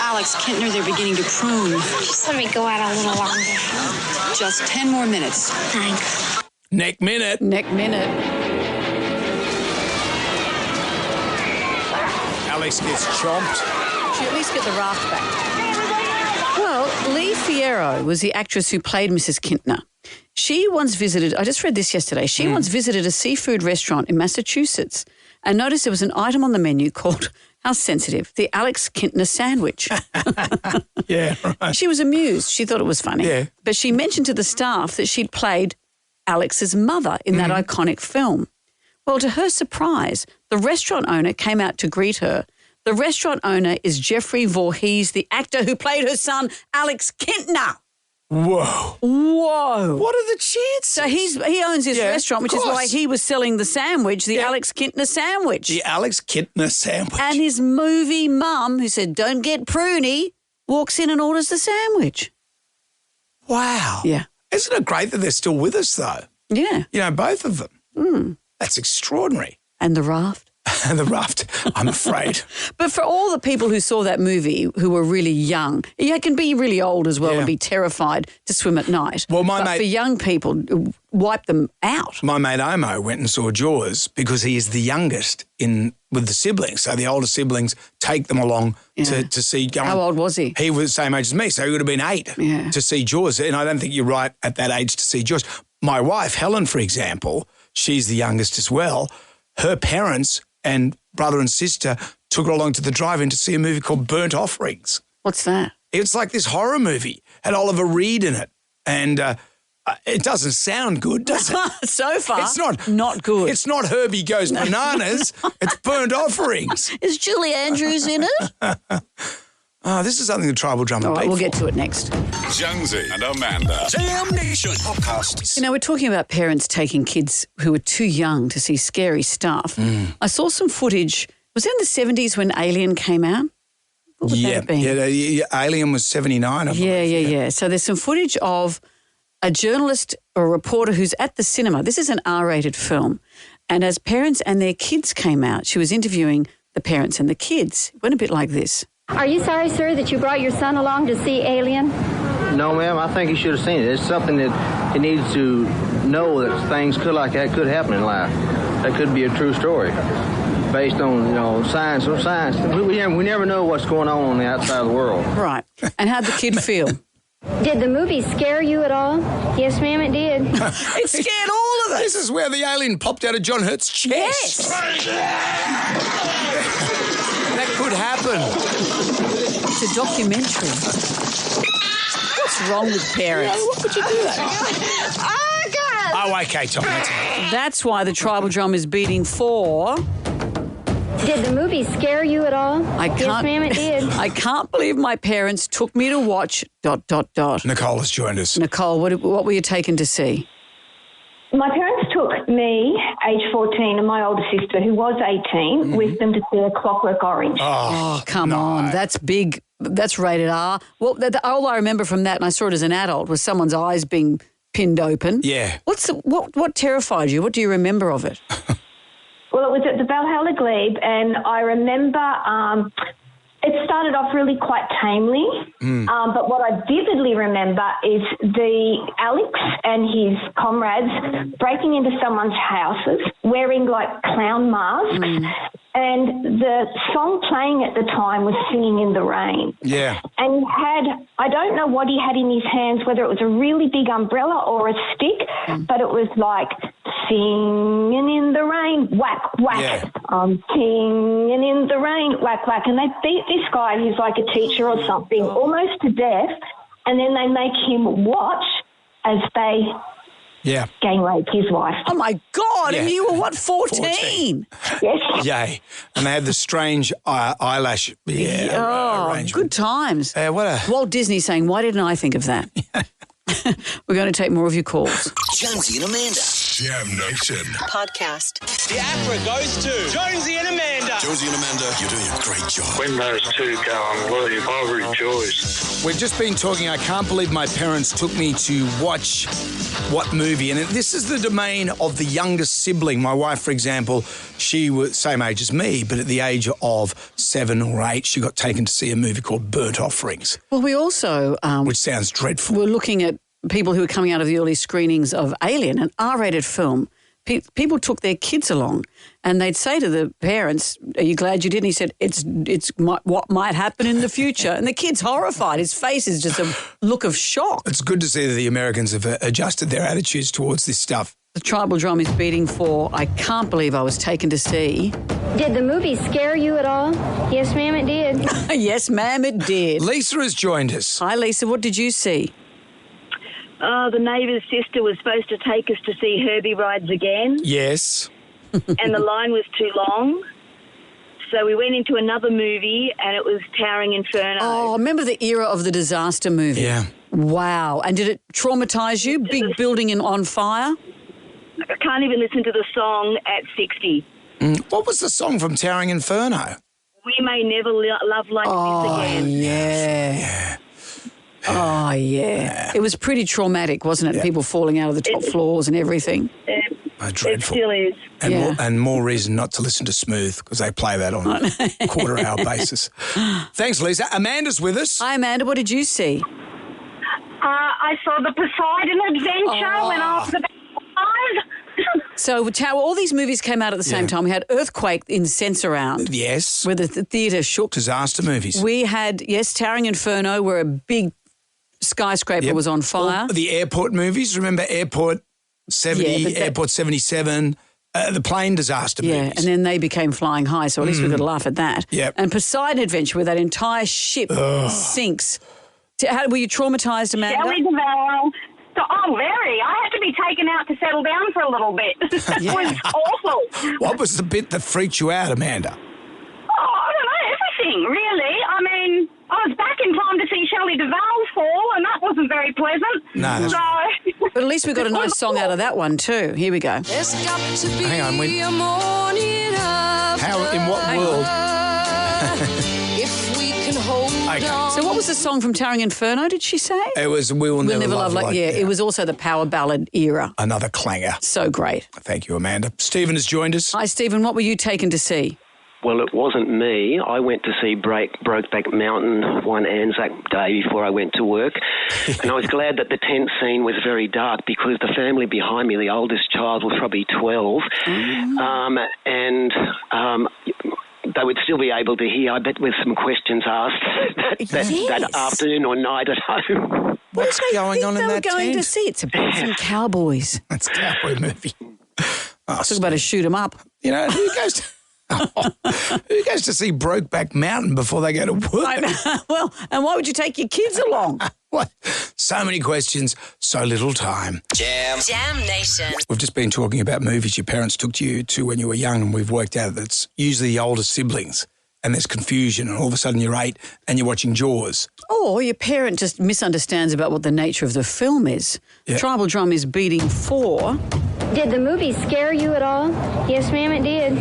Alex Kintner, they're beginning to prune. Just let me go out a little longer. Just 10 more minutes. Thanks. Neck minute. Neck minute. Alex gets chomped. Should at least get the raft back. Well, Lee Fierro was the actress who played Mrs. Kintner. She once visited, I just read this yesterday, she once visited a seafood restaurant in Massachusetts and noticed there was an item on the menu called, how sensitive, the Alex Kintner sandwich. Yeah, right. She was amused. She thought it was funny. Yeah. But she mentioned to the staff that she'd played Alex's mother in that iconic film. Well, to her surprise, the restaurant owner came out to greet her. The restaurant owner is Jeffrey Voorhees, the actor who played her son, Alex Kintner. Whoa. Whoa. What are the chances? So he owns his restaurant, which is why he was selling the sandwich, the Alex Kintner sandwich. The Alex Kintner sandwich. And his movie mum, who said, don't get pruny, walks in and orders the sandwich. Wow. Yeah. Isn't it great that they're still with us, though? Yeah. You know, both of them. Mm. That's extraordinary. And the raft. The raft, I'm afraid. But for all the people who saw that movie who were really young, you can be really old as well and be terrified to swim at night. Well, my but mate- for young people, wipe them out. My mate Omo went and saw Jaws because he is the youngest with the siblings. So the older siblings take them along to see. How old was he? He was the same age as me, so he would have been 8 to see Jaws. And I don't think you're right at that age to see Jaws. My wife, Helen, for example, she's the youngest as well. Her parents and brother and sister took her along to the drive-in to see a movie called Burnt Offerings. What's that? It's like this horror movie. Had Oliver Reed in it. And it doesn't sound good, does it? So far, It's not good. It's not Herbie Goes Bananas. It's Burnt Offerings. Is Julie Andrews in it? Oh, Oh, this is something the tribal drama. All right, we'll get to it next. Jonesy and Amanda. Jam Nation podcast. You know, we're talking about parents taking kids who are too young to see scary stuff. I saw some footage. Was it in the 70s when Alien came out? What would that have been? Yeah, Alien was 79. I believe. Yeah. So there's some footage of a journalist or a reporter who's at the cinema. This is an R-rated film. And as parents and their kids came out, she was interviewing the parents and the kids. It went a bit like this. Are you sorry, sir, that you brought your son along to see Alien? No, ma'am. I think he should have seen it. It's something that he needs to know that things like that could happen in life. That could be a true story based on, science. We never know what's going on the outside of the world. Right. And how'd the kid feel? Did the movie scare you at all? Yes, ma'am, it did. It scared all of us. This is where the alien popped out of John Hurt's chest. Yes. That could happen. It's a documentary. What's wrong with parents? What would you do that? Oh, okay, Tom. That's why the tribal drum is beating for... Did the movie scare you at all? Yes, ma'am, it did. I can't believe my parents took me to watch... Nicole has joined us. Nicole, what were you taken to see? My parents took me, age 14, and my older sister, who was 18, with them to see A Clockwork Orange. Oh, come on. That's big. That's rated R. Well, all I remember from that, and I saw it as an adult, was someone's eyes being pinned open. Yeah. What terrified you? What do you remember of it? Well, it was at the Valhalla Glebe, and I remember it started off really quite tamely, but what I vividly remember is Alex and his comrades breaking into someone's houses, wearing like clown masks, and the song playing at the time was Singing in the Rain. Yeah. And I don't know what he had in his hands, whether it was a really big umbrella or a stick, but it was like singing in the rain, whack, whack. Yeah. Singing in the rain, whack, whack. And they beat this guy who's like a teacher or something almost to death, and then they make him watch as they gang rape his wife. Oh, my God. Yeah. And you were, 14? Yes. Yay. And they had the strange eyelash arrangement. Good times. What a... Walt Disney saying, why didn't I think of that? We're going to take more of your calls. Jonesy and Amanda. Jam Nation Podcast. The APRA goes to Jonesy and Amanda. Jonesy and Amanda, you're doing a great job. When those two go on leave, I rejoice. We've just been talking, I can't believe my parents took me to watch what movie. And this is the domain of the youngest sibling. My wife, for example, she was same age as me, but at the age of 7 or 8, she got taken to see a movie called Burnt Offerings. Well, we also... which sounds dreadful. We're looking at people who were coming out of the early screenings of Alien, an R-rated film. People took their kids along and they'd say to the parents, are you glad you did? And he said, it's what might happen in the future. And the kid's horrified. His face is just a look of shock. It's good to see that the Americans have adjusted their attitudes towards this stuff. The tribal drum is beating for, I can't believe I was taken to see. Did the movie scare you at all? Yes, ma'am, it did. Yes, ma'am, it did. Lisa has joined us. Hi, Lisa. What did you see? The neighbour's sister was supposed to take us to see Herbie Rides Again. Yes. And the line was too long. So we went into another movie and it was Towering Inferno. Oh, remember the era of the disaster movie? Yeah. Wow. And did it traumatise you? Big building on fire? I can't even listen to the song at 60. What was the song from Towering Inferno? We May Never Love Like This Again. Yeah. Oh, yeah. It was pretty traumatic, wasn't it? Yeah. People falling out of the top floors and everything. Dreadful. It still is. And more reason not to listen to Smooth because they play that on a quarter-hour basis. Thanks, Lisa. Amanda's with us. Hi, Amanda. What did you see? I saw the Poseidon Adventure when I was about 5. So all these movies came out at the same time. We had Earthquake in Senseround. Yes. Where the theatre shook. Disaster movies. We had, Towering Inferno, where a big skyscraper was on fire. The airport movies. Remember Airport 70, Airport 77, the plane disaster movies. Yeah, and then they became Flying High, so at least we could laugh at that. Yep. And Poseidon Adventure, where that entire ship sinks. Were you traumatised, Amanda? Shelley Duvall. Oh, very. I had to be taken out to settle down for a little bit. It was awful. What was the bit that freaked you out, Amanda? Oh, I don't know, everything, really. I mean, I was back very pleasant. No, that's so, But at least we got a nice song out of that one too. Here we go. There's got to be Hang on, a morning after in what world? if we can hold Okay. on. So what was the song from Towering Inferno, did she say? It was We Will Never Love Like Yeah, it was also the power ballad era. Another clanger. So great. Thank you, Amanda. Stephen has joined us. Hi, Stephen. What were you taken to see? Well, it wasn't me. I went to see Brokeback Mountain one Anzac Day before I went to work. And I was glad that the tent scene was very dark because the family behind me, the oldest child was probably 12. They would still be able to hear, I bet, with some questions asked that afternoon or night at home. What's going on in that They were going tent? to see. It's about some cowboys. That's a cowboy movie. Talk about to shoot them up. You know, who goes to see Brokeback Mountain before they go to work? I know. Well, and why would you take your kids along? What? So many questions, so little time. Jam Nation. We've just been talking about movies your parents took you to when you were young, and we've worked out that it's usually the older siblings, and there's confusion, and all of a sudden you're 8 and you're watching Jaws. Or your parent just misunderstands about what the nature of the film is. Yeah. Tribal Drum is beating 4. Did the movie scare you at all? Yes, ma'am, it did.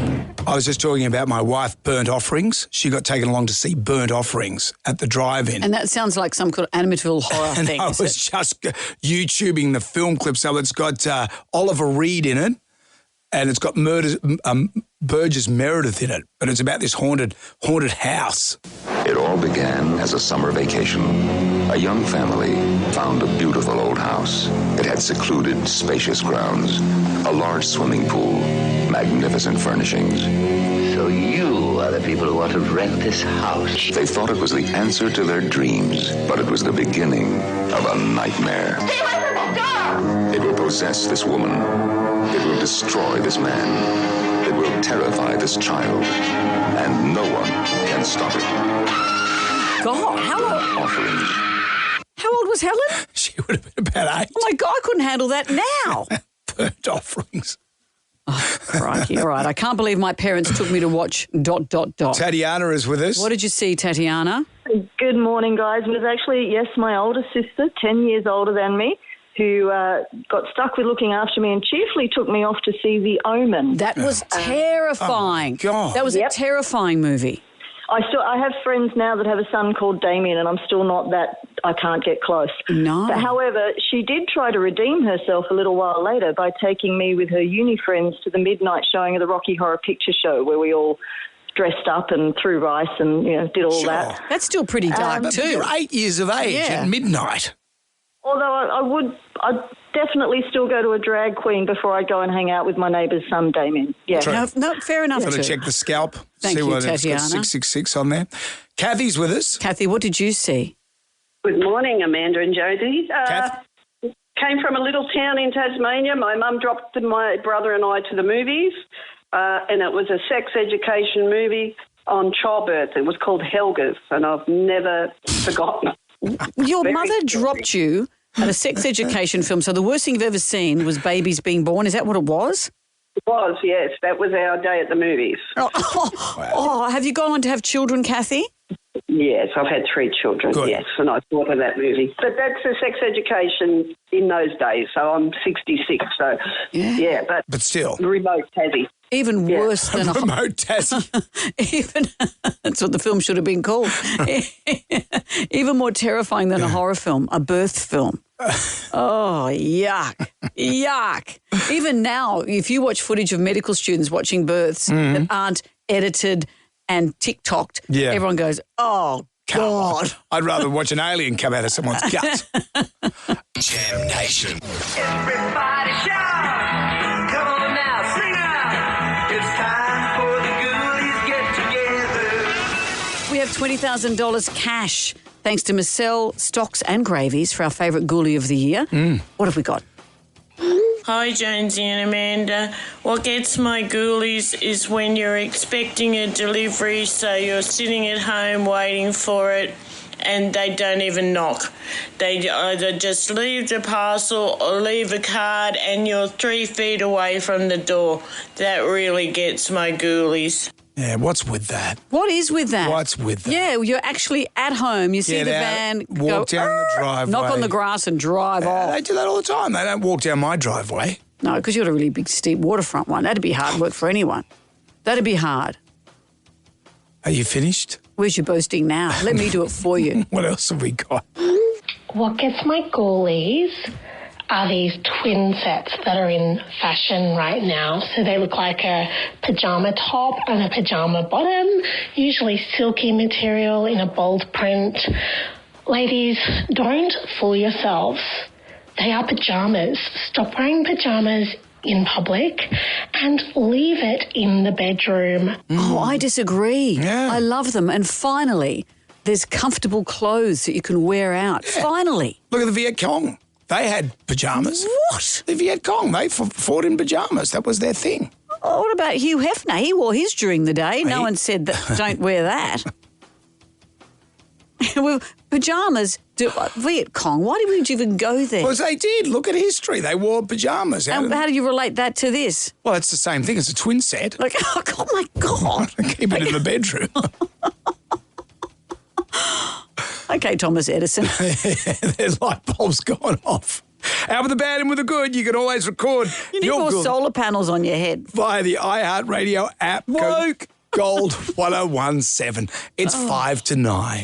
I was just talking about my wife, Burnt Offerings. She got taken along to see Burnt Offerings at the drive-in. And that sounds like some kind of Amityville horror And thing. I was just YouTubing the film clip. So it's got Oliver Reed in it, and it's got Burgess Meredith in it. But it's about this haunted house. It all began as a summer vacation. A young family found a beautiful old house. It had secluded, spacious grounds, a large swimming pool, magnificent furnishings. So you are the people who want to rent this house? They thought it was the answer to their dreams, but it was the beginning of a nightmare. It will possess this woman. It will destroy this man. It will terrify this child. And no one can stop it. God, how old? Offerings. How old was Helen? She would have been about 8. Oh, my God, I couldn't handle that now. Burnt Offerings. Oh, crikey. All right, I can't believe my parents took me to watch ... Tatiana is with us. What did you see, Tatiana? Good morning, guys. It was actually, yes, my older sister, 10 years older than me, who got stuck with looking after me and cheerfully took me off to see The Omen. That was terrifying. Oh, God. That was a terrifying movie. I have friends now that have a son called Damien, and I'm still not that, I can't get close. No. But however, she did try to redeem herself a little while later by taking me with her uni friends to the midnight showing of the Rocky Horror Picture Show, where we all dressed up and threw rice and, did all that. That's still pretty dark But too. you're 8 years of age at midnight. Although I'd definitely still go to a drag queen before I go and hang out with my neighbour's son, Damien. Yeah. No, fair enough. Got to check the scalp. Thank see you, what it's Tatiana. got 666 on there. Kathy's with us. Kathy, what did you see? Good morning, Amanda and Josie. Came from a little town in Tasmania. My mum dropped my brother and I to the movies, and it was a sex education movie on childbirth. It was called Helga's, and I've never forgotten it. Your mother dropped you at a sex education film, so the worst thing you've ever seen was babies being born. Is that what it was? It was, yes. That was our day at the movies. Have you gone on to have children, Kathy? Yes, I've had 3 children, yes, and I thought of that movie. But that's the sex education in those days, so I'm 66, so, but still. Remote Tassie. Even worse than remote Tassie. That's what the film should have been called. Even more terrifying than a horror film, a birth film. Oh, yuck. Yuck. Even now, if you watch footage of medical students watching births that aren't edited and TikToked, everyone goes, oh, God. I'd rather watch an alien come out of someone's gut. Jam Nation. Everybody shout! Come on now, sing out! It's time for the ghoulies get together. We have $20,000 cash thanks to Marcel Stocks and Gravies for our favourite ghoulie of the year. What have we got? Hi, Jonesy and Amanda. What gets my ghoulies is when you're expecting a delivery, so you're sitting at home waiting for it, and they don't even knock. They either just leave the parcel or leave a card, and you're 3 feet away from the door. That really gets my ghoulies. Yeah, what's with that? What is with that? What's with that? Yeah, you're actually at home. You see Get the out, van walk down the driveway. knock on the grass and drive off. They do that all the time. They don't walk down my driveway. No, because you've got a really big, steep waterfront one. That'd be hard work for anyone. That'd be hard. Are you finished? Where's your boasting now? Let me do it for you. What else have we got? What gets my ghoulies are these twin sets that are in fashion right now. So they look like a pyjama top and a pyjama bottom, usually silky material in a bold print. Ladies, don't fool yourselves. They are pyjamas. Stop wearing pyjamas in public and leave it in the bedroom. Oh, I disagree. Yeah. I love them. And finally, there's comfortable clothes that you can wear out. Yeah. Finally. Look at the Viet Cong. They had pyjamas. What? The Viet Cong, they fought in pyjamas. That was their thing. Oh, what about Hugh Hefner? He wore his during the day. No one said that. Don't wear that. Well, pyjamas, Viet Cong, why did we even go there? Well, they did. Look at history. They wore pyjamas. And how do you relate that to this? Well, it's the same thing as a twin set. Like, oh my God. Keep it in the bedroom. Okay, Thomas Edison. Their light bulb's gone off. Out with the bad and with the good, you can always record. You need more solar panels on your head. Via the iHeartRadio app. Woke. Gold 1017. It's 5 to 9.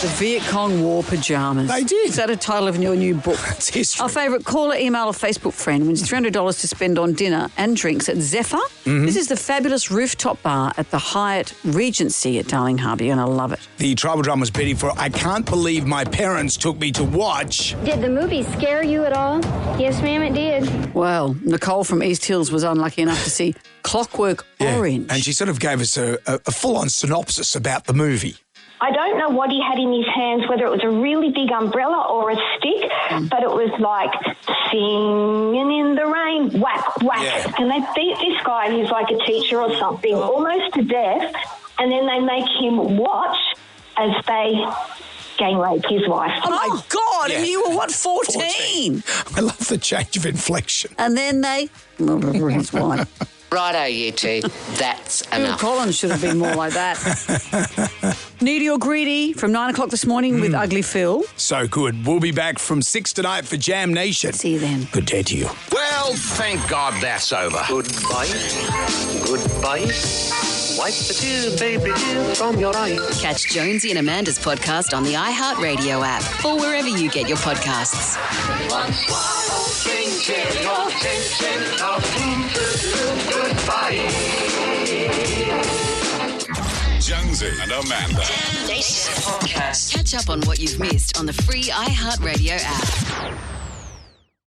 The Viet Cong wore pyjamas. They did. Is that a title of your new book? It's history. Our favourite caller, email, or Facebook friend wins $300 to spend on dinner and drinks at Zephyr. Mm-hmm. This is the fabulous rooftop bar at the Hyatt Regency at Darling Harbour. You're going to love it. The tribal drama's bidding for I Can't Believe My Parents Took Me to Watch. Did the movie scare you at all? Yes, ma'am, it did. Well, Nicole from East Hills was unlucky enough to see Clockwork Orange. And she sort of gave us a full-on synopsis about the movie. I don't know what he had in his hands, whether it was a really big umbrella or a stick, but it was like singing in the rain, whack, whack. Yeah. And they beat this guy, who's like a teacher or something, almost to death, and then they make him watch as they gang rape his wife. Oh, my God. Yeah. And you were, what, 14? I love the change of inflection. And then they murder his wife. Righto, you two. That's enough. Phil Collins should have been more like that. Needy or Greedy from 9 o'clock this morning with Ugly Phil. So good. We'll be back from 6 tonight for Jam Nation. See you then. Good day to you. Well, thank God that's over. Goodbye. Goodbye. Wipe the tears, baby, from your eyes. Catch Jonesy and Amanda's podcast on the iHeartRadio app or wherever you get your podcasts. Jonesy and Amanda. Damn Nation Podcast. Catch up on what you've missed on the free iHeartRadio app.